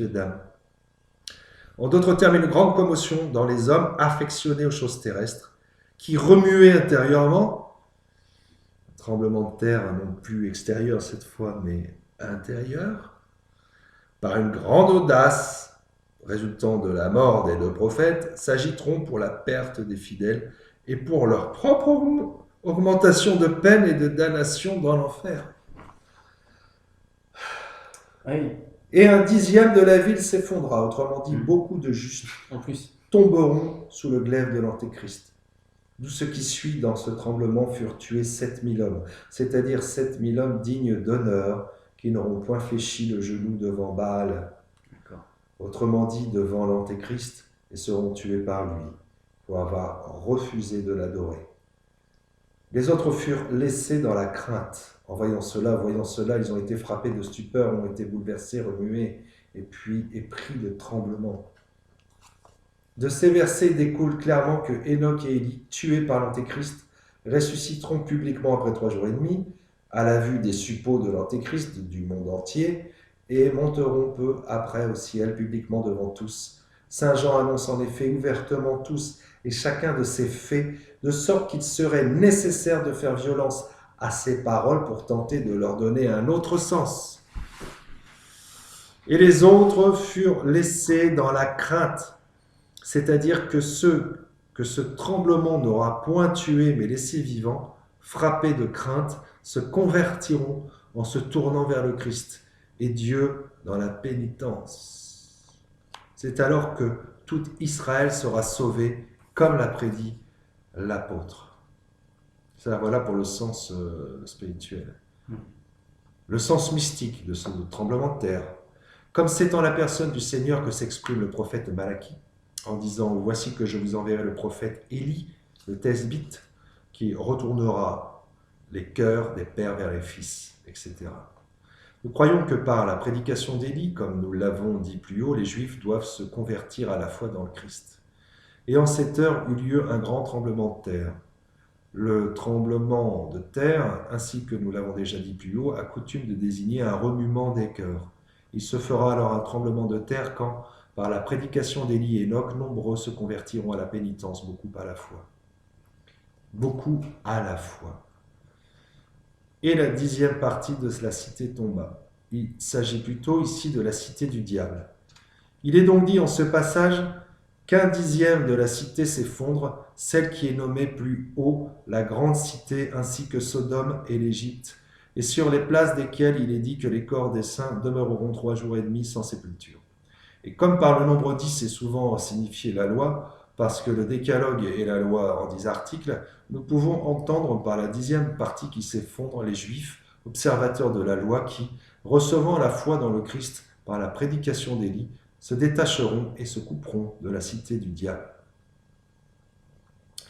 dames. En d'autres termes, une grande commotion dans les hommes affectionnés aux choses terrestres, qui remuaient intérieurement, un tremblement de terre non plus extérieur cette fois, mais intérieur, par une grande audace résultant de la mort des deux prophètes, s'agiteront pour la perte des fidèles et pour leur propre augmentation de peine et de damnation dans l'enfer. Oui. Et un dixième de la ville s'effondra. Autrement dit, beaucoup de justes en plus tomberont sous le glaive de l'Antéchrist. D'où ce qui suit dans ce tremblement furent tués 7000 hommes, c'est-à-dire 7000 hommes dignes d'honneur, qui n'auront point fléchi le genou devant Baal. D'accord. Autrement dit, devant l'Antéchrist, et seront tués par lui, pour avoir refusé de l'adorer. Les autres furent laissés dans la crainte. En voyant cela, ils ont été frappés de stupeur, ont été bouleversés, remués, et puis pris de tremblement. De ces versets découle clairement que Enoch et Élie, tués par l'Antéchrist, ressusciteront publiquement après 3 jours et demi, à la vue des suppôts de l'Antéchrist du monde entier, et monteront peu après au ciel publiquement devant tous. Saint Jean annonce en effet ouvertement tous et chacun de ces faits, de sorte qu'il serait nécessaire de faire violence à ces paroles pour tenter de leur donner un autre sens. Et les autres furent laissés dans la crainte, c'est-à-dire que ceux que ce tremblement n'aura point tués mais laissés vivants, frappés de crainte, se convertiront en se tournant vers le Christ et Dieu dans la pénitence. C'est alors que tout Israël sera sauvé, comme l'a prédit l'apôtre. Ça, voilà pour le sens spirituel. Le sens mystique de ce tremblement de terre. Comme c'est en la personne du Seigneur que s'exprime le prophète Malachie, en disant « Voici que je vous enverrai le prophète Élie, le Thesbite, qui retournera les cœurs des pères vers les fils, etc. » Nous croyons que par la prédication d'Élie, comme nous l'avons dit plus haut, les Juifs doivent se convertir à la foi dans le Christ. Et en cette heure eut lieu un grand tremblement de terre. Le tremblement de terre, ainsi que nous l'avons déjà dit plus haut, a coutume de désigner un remuement des cœurs. Il se fera alors un tremblement de terre quand, par la prédication d'Élie et Enoch, nombreux se convertiront à la pénitence, beaucoup à la fois. Beaucoup à la fois. Et la 10e partie de la cité tomba. Il s'agit plutôt ici de la cité du diable. Il est donc dit en ce passage qu'un 10e de la cité s'effondre, celle qui est nommée plus haut la grande cité, ainsi que Sodome et l'Égypte, et sur les places desquelles il est dit que les corps des saints demeureront 3 jours et demi sans sépulture. Et comme par le nombre 10 est souvent signifié la loi, parce que le décalogue et la loi en 10 articles, nous pouvons entendre par la 10e partie qui s'effondre les Juifs, observateurs de la loi, qui, recevant la foi dans le Christ par la prédication d'Élie, se détacheront et se couperont de la cité du diable.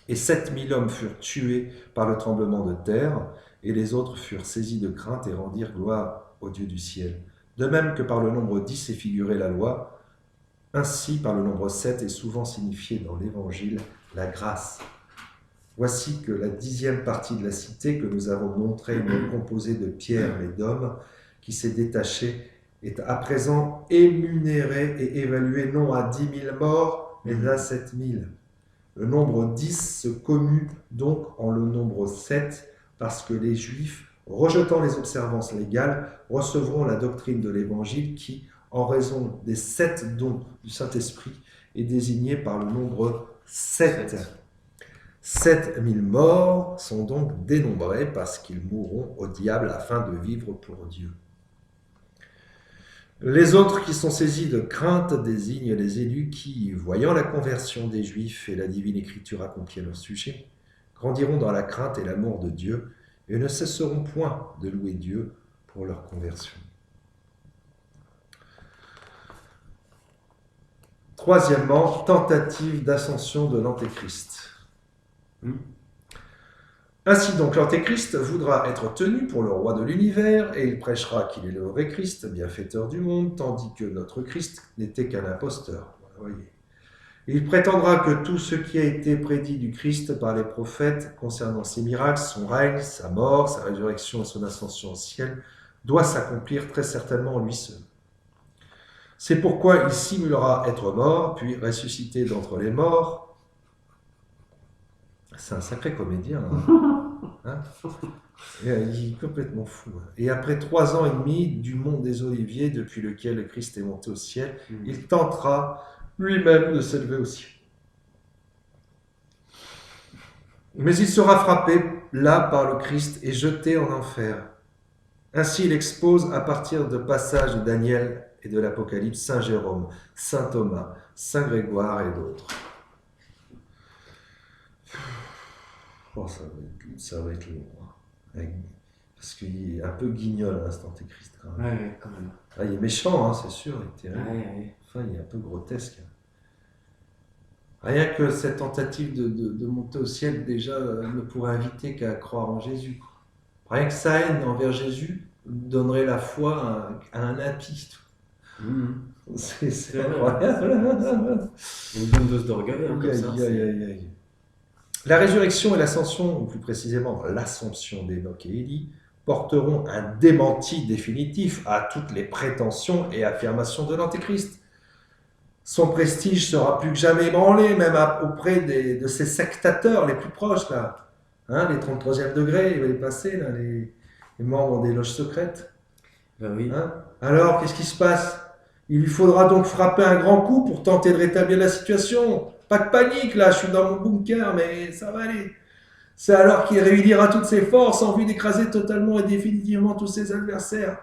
Et 7000 hommes furent tués par le tremblement de terre, et les autres furent saisis de crainte et rendirent gloire au Dieu du ciel. De même que par le nombre 10 est figurée la loi, ainsi par le nombre 7 est souvent signifié dans l'Évangile la grâce. Voici que la 10e partie de la cité que nous avons montrée, non composée de pierres mais d'hommes, qui s'est détachée, est à présent émunérée et évaluée non à 10 000 morts, mais à 7 000. Le nombre 10 se commue donc en le nombre 7, parce que les Juifs, rejetant les observances légales, recevront la doctrine de l'Évangile qui, en raison des 7 dons du Saint-Esprit, est désignée par le nombre 7. 7 000 morts sont donc dénombrés parce qu'ils mourront au diable afin de vivre pour Dieu. Les autres qui sont saisis de crainte désignent les élus qui, voyant la conversion des Juifs et la divine écriture accomplie à leur sujet, grandiront dans la crainte et l'amour de Dieu et ne cesseront point de louer Dieu pour leur conversion. Troisièmement, tentative d'ascension de l'Antéchrist. Ainsi donc, l'Antéchrist voudra être tenu pour le roi de l'univers, et il prêchera qu'il est le vrai Christ, bienfaiteur du monde, tandis que notre Christ n'était qu'un imposteur. Voyez. Il prétendra que tout ce qui a été prédit du Christ par les prophètes concernant ses miracles, son règne, sa mort, sa résurrection et son ascension au ciel, doit s'accomplir très certainement en lui seul. C'est pourquoi il simulera être mort, puis ressuscité d'entre les morts. C'est un sacré comédien. Hein, il est complètement fou. Et après 3 ans et demi du mont des Oliviers, depuis lequel le Christ est monté au ciel, il tentera lui-même de s'élever au ciel. Mais il sera frappé là par le Christ et jeté en enfer. Ainsi, il expose à partir de passages de Daniel et de l'Apocalypse Saint Jérôme, Saint Thomas, Saint Grégoire et d'autres. Oh, ça va être lourd. Hein. Parce qu'il est un peu guignol, cet Antéchrist. Quand même. Ouais, quand même. Ah, il est méchant, hein, c'est sûr, il est terrible. Ouais. Enfin, il est un peu grotesque. Rien que cette tentative de monter au ciel, déjà, ne pourrait inviter qu'à croire en Jésus. Rien que sa haine envers Jésus donnerait la foi à un impie. C'est incroyable. Une bonne dose d'orgueil, hein, comme ça. La résurrection et l'ascension, ou plus précisément l'assomption d'Enoch et Élie, porteront un démenti définitif à toutes les prétentions et affirmations de l'Antéchrist. Son prestige sera plus que jamais ébranlé, même auprès de ses sectateurs les plus proches, là. Hein, les 33e degrés, il va les passer, là, les membres des loges secrètes. Ben oui. Hein. Alors, qu'est-ce qui se passe? Il lui faudra donc frapper un grand coup pour tenter de rétablir la situation. Pas de panique, là, je suis dans mon bunker, mais ça va aller. C'est alors qu'il réunira toutes ses forces en vue d'écraser totalement et définitivement tous ses adversaires.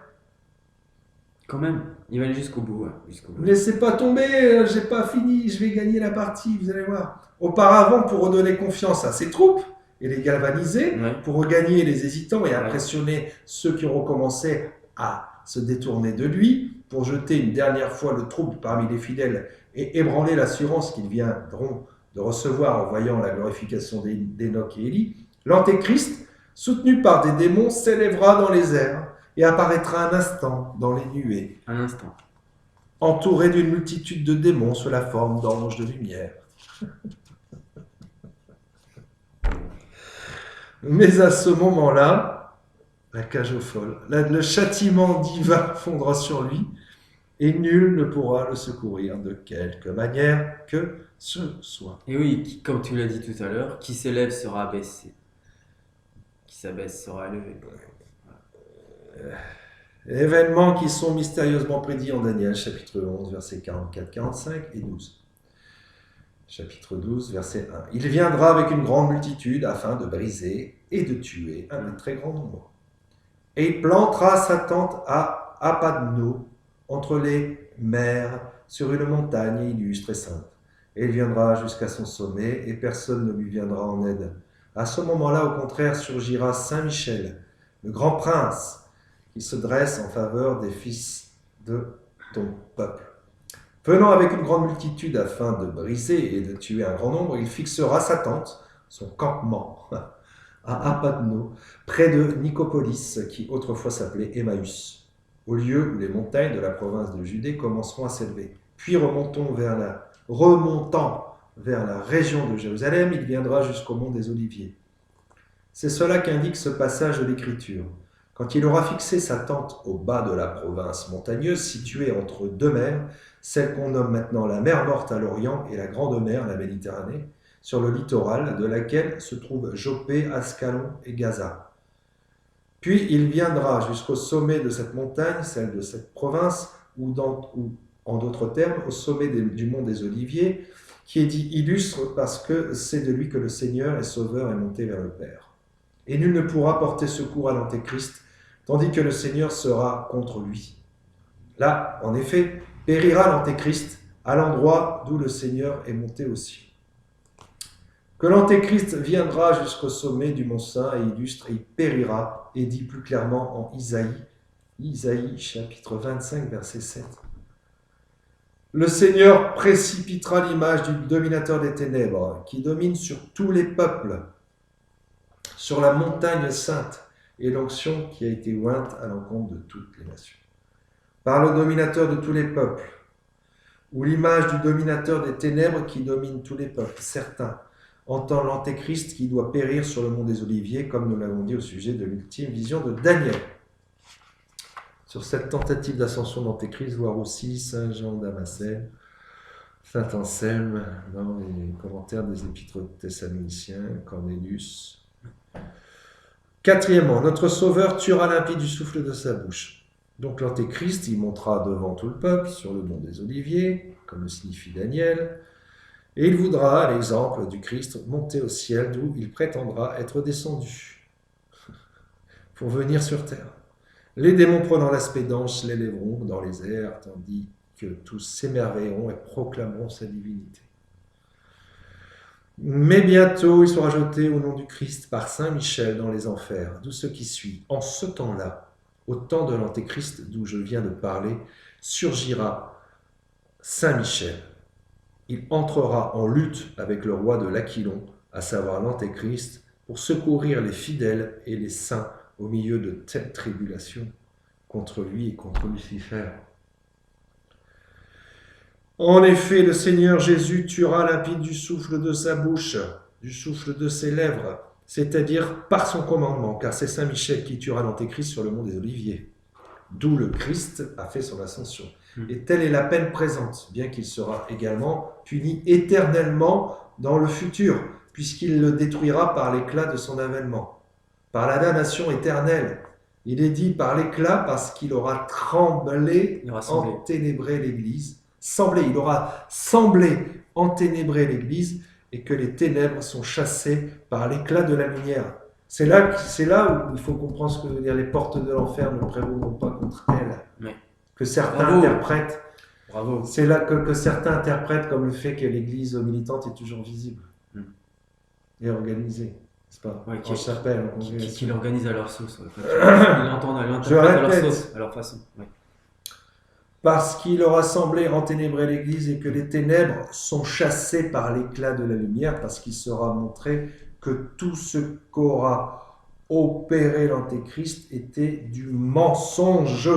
Quand même, il va aller jusqu'au bout. Jusqu'au bout. Ne laissez pas tomber, j'ai pas fini, je vais gagner la partie, vous allez voir. Auparavant, pour redonner confiance à ses troupes et les galvaniser, pour regagner les hésitants et impressionner ceux qui auront commencé à se détourner de lui, pour jeter une dernière fois le trouble parmi les fidèles et ébranler l'assurance qu'ils viendront de recevoir en voyant la glorification d'Enoch et Élie, l'Antéchrist, soutenu par des démons, s'élèvera dans les airs et apparaîtra un instant dans les nuées. Un instant. Entouré d'une multitude de démons sous la forme d'anges de lumière. Mais à ce moment-là, la cage aux folles, le châtiment divin fondra sur lui, et nul ne pourra le secourir de quelque manière que ce soit. Et oui, comme tu l'as dit tout à l'heure, qui s'élève sera abaissé. Qui s'abaisse sera élevé. Événements qui sont mystérieusement prédits en Daniel, chapitre 11, versets 44, 45 et 12. Chapitre 12, verset 1. Il viendra avec une grande multitude afin de briser et de tuer un très grand nombre. Et il plantera sa tente à Apadno, entre les mers, sur une montagne illustre et sainte. Et il viendra jusqu'à son sommet, et personne ne lui viendra en aide. À ce moment-là, au contraire, surgira Saint Michel, le grand prince, qui se dresse en faveur des fils de ton peuple. Venant avec une grande multitude afin de briser et de tuer un grand nombre, il fixera sa tente, son campement, à Apadno, près de Nicopolis, qui autrefois s'appelait Emmaüs, au lieu où les montagnes de la province de Judée commenceront à s'élever. Puis remontant vers la région de Jérusalem, il viendra jusqu'au mont des Oliviers. C'est cela qu'indique ce passage de l'Écriture. Quand il aura fixé sa tente au bas de la province montagneuse, située entre 2 mers, celle qu'on nomme maintenant la mer Morte à l'Orient et la Grande Mer, la Méditerranée, sur le littoral de laquelle se trouvent Joppé, Ascalon et Gaza. Puis il viendra jusqu'au sommet de cette montagne, celle de cette province, ou en d'autres termes, au sommet du mont des Oliviers, qui est dit illustre parce que c'est de lui que le Seigneur et Sauveur est monté vers le Père. Et nul ne pourra porter secours à l'Antéchrist, tandis que le Seigneur sera contre lui. Là, en effet, périra l'Antéchrist à l'endroit d'où le Seigneur est monté au ciel. Que l'Antéchrist viendra jusqu'au sommet du mont Saint et illustre, et il périra, et dit plus clairement en Isaïe chapitre 25, verset 7. Le Seigneur précipitera l'image du dominateur des ténèbres, qui domine sur tous les peuples, sur la montagne sainte, et l'onction qui a été ointe à l'encontre de toutes les nations. Par le dominateur de tous les peuples, ou l'image du dominateur des ténèbres qui domine tous les peuples, certains entend l'Antéchrist qui doit périr sur le mont des Oliviers, comme nous l'avons dit au sujet de l'ultime vision de Daniel. Sur cette tentative d'ascension d'Antéchrist, voir aussi Saint Jean Damascène, Saint Anselme, dans les commentaires des épîtres thessaloniciens, Cornélius. Quatrièmement, notre Sauveur tuera l'impie du souffle de sa bouche. Donc l'Antéchrist, il montera devant tout le peuple, sur le mont des Oliviers, comme le signifie Daniel, et il voudra, à l'exemple du Christ, monter au ciel d'où il prétendra être descendu pour venir sur terre. Les démons prenant l'aspect d'ange l'élèveront dans les airs, tandis que tous s'émerveilleront et proclameront sa divinité. Mais bientôt il sera jeté au nom du Christ par Saint Michel dans les enfers, d'où ce qui suit. En ce temps-là, au temps de l'Antéchrist d'où je viens de parler, surgira Saint Michel. Il entrera en lutte avec le roi de l'Aquilon, à savoir l'Antéchrist, pour secourir les fidèles et les saints au milieu de telles tribulations contre lui et contre Lucifer. En effet, le Seigneur Jésus tuera l'impie du souffle de sa bouche, du souffle de ses lèvres, c'est-à-dire par son commandement, car c'est Saint Michel qui tuera l'Antéchrist sur le mont des Oliviers, d'où le Christ a fait son ascension. Et telle est la peine présente, bien qu'il sera également puni éternellement dans le futur, puisqu'il le détruira par l'éclat de son avènement, par la damnation éternelle. Il est dit par l'éclat parce qu'il aura tremblé, enténébré l'Église. Il aura semblé enténébrer l'Église et que les ténèbres sont chassées par l'éclat de la lumière. C'est là où il faut comprendre ce que veut dire les portes de l'enfer ne prévaudront pas contre elles. Oui. Que certains interprètent. Bravo. C'est là que certains interprètent comme le fait que l'Église militante est toujours visible et organisée, n'est-ce pas? Ouais, en chapelle, en qui l'organise à leur sauce. Ouais. Ils l'entendent, ils l'interprètent à leur sauce, à leur façon. Ouais. Parce qu'il aura semblé enténébrer l'Église et que les ténèbres sont chassées par l'éclat de la lumière, parce qu'il sera montré que tout ce qu'aura opéré l'Antéchrist était du mensonge.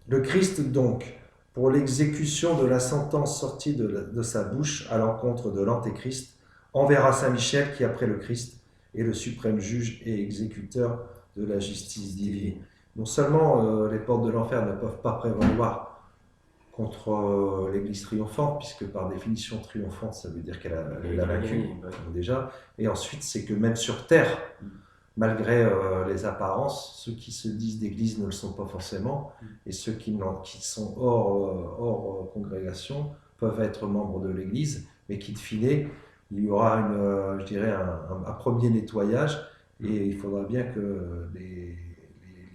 Le Christ, donc, pour l'exécution de la sentence sortie de sa bouche à l'encontre de l'Antéchrist, enverra Saint Michel qui, après le Christ, est le suprême juge et exécuteur de la justice divine. Non seulement les portes de l'enfer ne peuvent pas prévaloir contre l'Église triomphante, puisque par définition triomphante, ça veut dire qu'elle a vaincu déjà, et ensuite c'est que même sur terre, malgré les apparences, ceux qui se disent d'Église ne le sont pas forcément, et ceux qui sont hors congrégation peuvent être membres de l'Église, mais qu'in fine, il y aura un premier nettoyage, et il faudra bien que les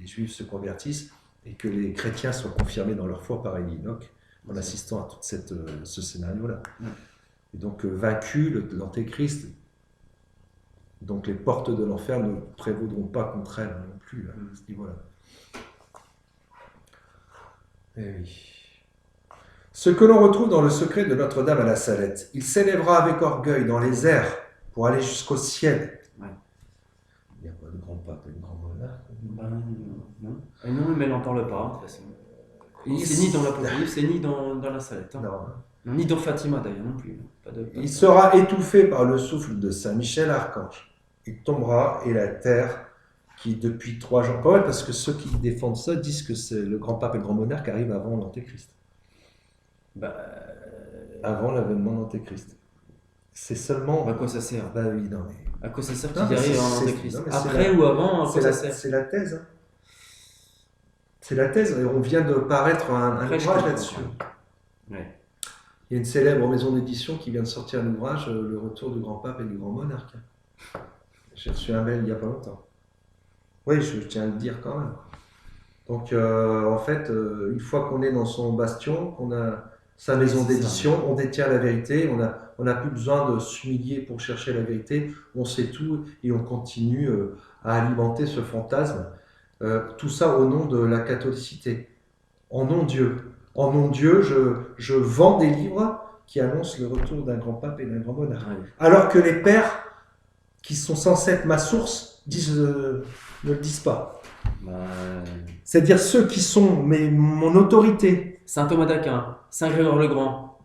Juifs se convertissent et que les chrétiens soient confirmés dans leur foi par Élie Enoch, en assistant à tout ce scénario-là. Et donc, vaincu l'Antéchrist, donc les portes de l'enfer ne prévaudront pas contre elle non plus, à ce niveau-là. Eh oui. Ce que l'on retrouve dans le secret de Notre-Dame à la Salette, il s'élèvera avec orgueil dans les airs pour aller jusqu'au ciel. Ouais. Il n'y a pas de grand pape et de grand monarque. Non. Et non, mais elle n'en parle pas, de toute façon. C'est ni dans l'Apocalypse, c'est ni dans la Salette. Hein. Non, ni dans Fatima d'ailleurs non plus. Il sera étouffé par le souffle de Saint Michel Archange. Il tombera et la terre qui depuis 3 jours... Pas vrai, parce que ceux qui défendent ça disent que c'est le grand pape et le grand monarque arrivent avant l'Antéchrist. Avant l'avènement de l'Antéchrist. C'est seulement... À quoi ça sert? Bah oui, non mais... À quoi ça sert qu'ils arrivent avant l'Antéchrist? Après ou avant, à quoi ça sert? C'est la thèse. Hein. C'est la thèse. Et on vient de paraître un ouvrage là-dessus. Ouais. Il y a une célèbre maison d'édition qui vient de sortir un ouvrage, Le retour du grand pape et du grand monarque. J'ai reçu un mail il n'y a pas longtemps. Oui, je tiens à le dire quand même. Donc, en fait, une fois qu'on est dans son bastion, qu'on a sa Oui, maison c'est ça. d'édition, on détient la vérité, on n'a plus besoin de s'humilier pour chercher la vérité, on sait tout et on continue à alimenter ce fantasme. Tout ça au nom de la catholicité. En nom Dieu. En nom Dieu, je vends des livres qui annoncent le retour d'un grand pape et d'un grand monarque. Ouais. Alors que les pères, qui sont censés être ma source, ne le disent pas. Bah, C'est-à-dire ceux qui sont mon autorité, Saint Thomas d'Aquin, Saint Grégoire le Grand,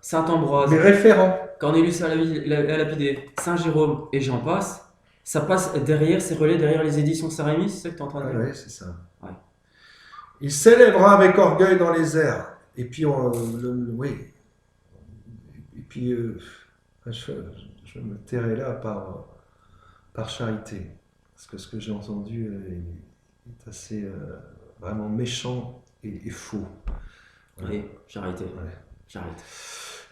Saint Ambroise, mes référents. Cornelius à lapidé, Saint Jérôme et j'en passe, ça passe derrière, c'est relais derrière les éditions Saint-Rémy, c'est ça que tu es en train de dire? Oui, c'est ça. Ouais. Il s'élèvera avec orgueil dans les airs. Et puis, oui. Et puis, je me tairai là par charité. Parce que ce que j'ai entendu est assez vraiment méchant et faux. Oui, j'ai arrêté. Ouais. J'arrête.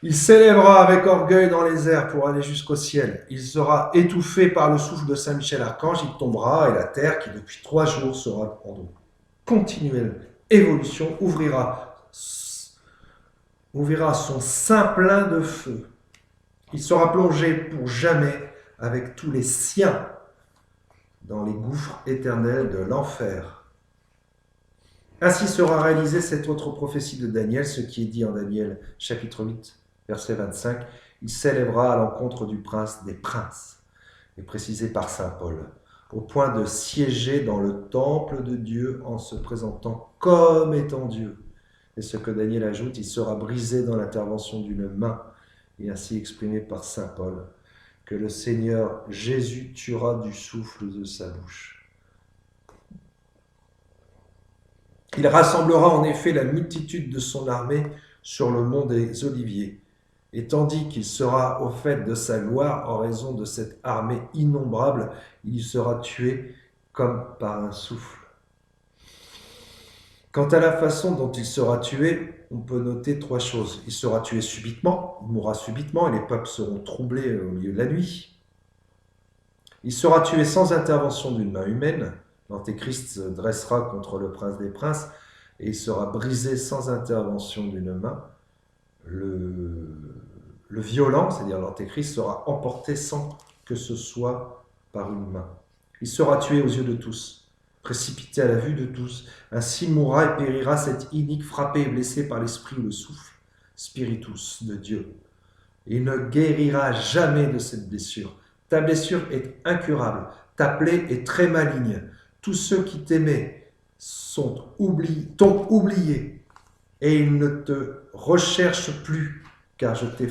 Il s'élèvera avec orgueil dans les airs pour aller jusqu'au ciel. Il sera étouffé par le souffle de Saint-Michel-Archange. Il tombera et la terre, qui depuis 3 jours sera en continuelle évolution, ouvrira son sein plein de feu. Il sera plongé pour jamais avec tous les siens dans les gouffres éternels de l'enfer. Ainsi sera réalisée cette autre prophétie de Daniel, ce qui est dit en Daniel chapitre 8, verset 25. Il s'élèvera à l'encontre du prince des princes, et précisé par saint Paul, au point de siéger dans le temple de Dieu en se présentant comme étant Dieu. Et ce que Daniel ajoute, il sera brisé dans l'intervention d'une main, et ainsi exprimé par saint Paul, que le Seigneur Jésus tuera du souffle de sa bouche. Il rassemblera en effet la multitude de son armée sur le mont des Oliviers, et tandis qu'il sera au fait de sa gloire en raison de cette armée innombrable, il y sera tué comme par un souffle. Quant à la façon dont il sera tué, on peut noter 3 choses. Il sera tué subitement, il mourra subitement, et les peuples seront troublés au milieu de la nuit. Il sera tué sans intervention d'une main humaine. L'Antéchrist se dressera contre le prince des princes, et il sera brisé sans intervention d'une main. Le violent, c'est-à-dire l'Antéchrist, sera emporté sans que ce soit par une main. Il sera tué aux yeux de tous, précipité à la vue de tous. Ainsi mourra et périra cet inique frappé et blessé par l'esprit ou le souffle, spiritus de Dieu. Et il ne guérira jamais de cette blessure. Ta blessure est incurable, ta plaie est très maligne. Tous ceux qui t'aimaient t'ont oublié, et ils ne te recherchent plus, car je t'ai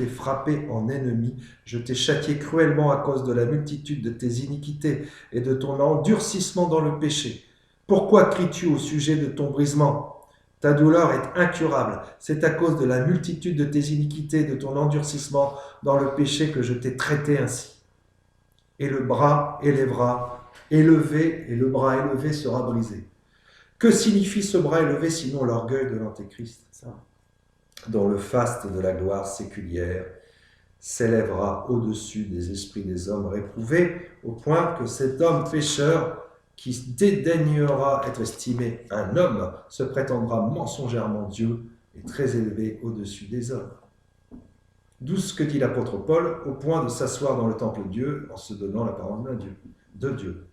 frappé en ennemi, je t'ai châtié cruellement à cause de la multitude de tes iniquités et de ton endurcissement dans le péché. Pourquoi cries-tu au sujet de ton brisement ? Ta douleur est incurable, c'est à cause de la multitude de tes iniquités et de ton endurcissement dans le péché que je t'ai traité ainsi. Et le bras élevé, et le bras élevé sera brisé. Que signifie ce bras élevé sinon l'orgueil de l'Antéchrist, dont le faste de la gloire séculière s'élèvera au-dessus des esprits des hommes réprouvés, au point que cet homme pécheur qui dédaignera être estimé un homme se prétendra mensongèrement Dieu et très élevé au-dessus des hommes. D'où ce que dit l'apôtre Paul, au point de s'asseoir dans le temple de Dieu en se donnant l'apparence de Dieu.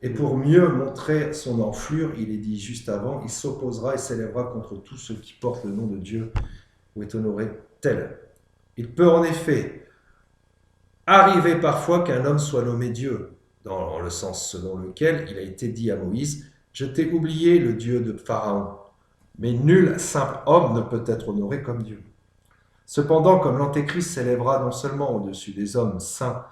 Et pour mieux montrer son enflure, il est dit juste avant, il s'opposera et s'élèvera contre tous ceux qui portent le nom de Dieu ou est honoré tel. Il peut en effet arriver parfois qu'un homme soit nommé Dieu, dans le sens selon lequel il a été dit à Moïse, « Je t'ai oublié, le Dieu de Pharaon ». Mais nul simple homme ne peut être honoré comme Dieu. Cependant, comme l'Antéchrist s'élèvera non seulement au-dessus des hommes saints,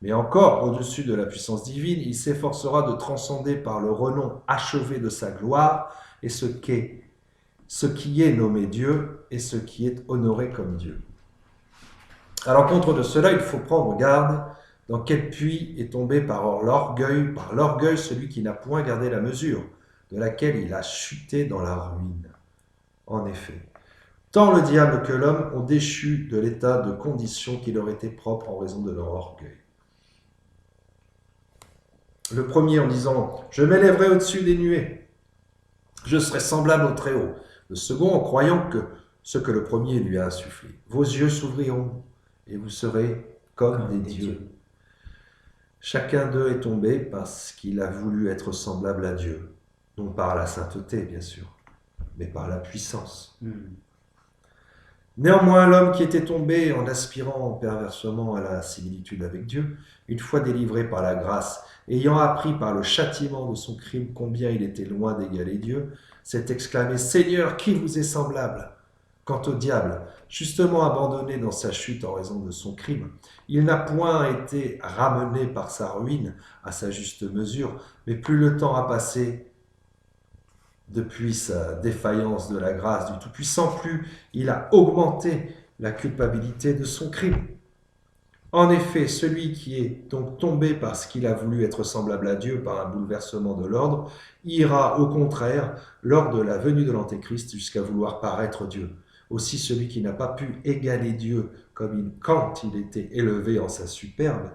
mais encore au-dessus de la puissance divine, il s'efforcera de transcender par le renom achevé de sa gloire et ce qui est nommé Dieu et ce qui est honoré comme Dieu. À l'encontre de cela, il faut prendre garde dans quel puits est tombé par l'orgueil celui qui n'a point gardé la mesure, de laquelle il a chuté dans la ruine. En effet, tant le diable que l'homme ont déchu de l'état de condition qui leur était propre en raison de leur orgueil. Le premier en disant « Je m'élèverai au-dessus des nuées, je serai semblable au Très-Haut ». Le second en croyant que ce que le premier lui a insufflé. Vos yeux s'ouvriront et vous serez comme des dieux. Chacun d'eux est tombé parce qu'il a voulu être semblable à Dieu. Non par la sainteté, bien sûr, mais par la puissance. Néanmoins, l'homme qui était tombé en aspirant perversement à la similitude avec Dieu, une fois délivré par la grâce, ayant appris par le châtiment de son crime combien il était loin d'égaler Dieu, s'est exclamé « Seigneur, qui vous est semblable ?» Quant au diable, justement abandonné dans sa chute en raison de son crime, il n'a point été ramené par sa ruine à sa juste mesure, mais plus le temps a passé, depuis sa défaillance de la grâce du Tout-Puissant, plus il a augmenté la culpabilité de son crime. En effet, celui qui est donc tombé parce qu'il a voulu être semblable à Dieu par un bouleversement de l'ordre, ira au contraire, lors de la venue de l'Antéchrist, jusqu'à vouloir paraître Dieu. Aussi celui qui n'a pas pu égaler Dieu quand il était élevé en sa superbe,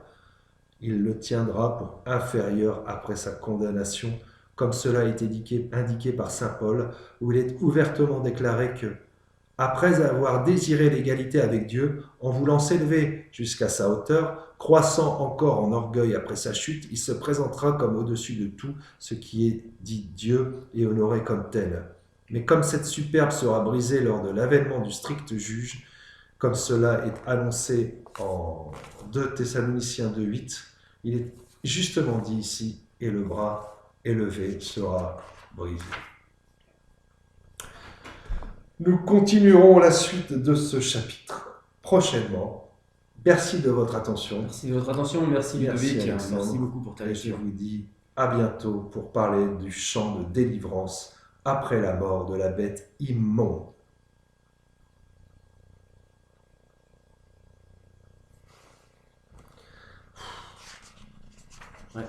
il le tiendra pour inférieur après sa condamnation, comme cela a été indiqué par saint Paul, où il est ouvertement déclaré que, après avoir désiré l'égalité avec Dieu, en voulant s'élever jusqu'à sa hauteur, croissant encore en orgueil après sa chute, il se présentera comme au-dessus de tout ce qui est dit Dieu et honoré comme tel. Mais comme cette superbe sera brisée lors de l'avènement du strict juge, comme cela est annoncé en 2 Thessaloniciens 2,8, il est justement dit ici, et le bras élevé sera brisé. Nous continuerons la suite de ce chapitre prochainement. Merci de votre attention. Merci de votre attention, merci Ludovic, Alexandre. merci beaucoup pour ta Et je lecture. vous dis à bientôt pour parler du chant de délivrance après la mort de la bête immonde. Ouais,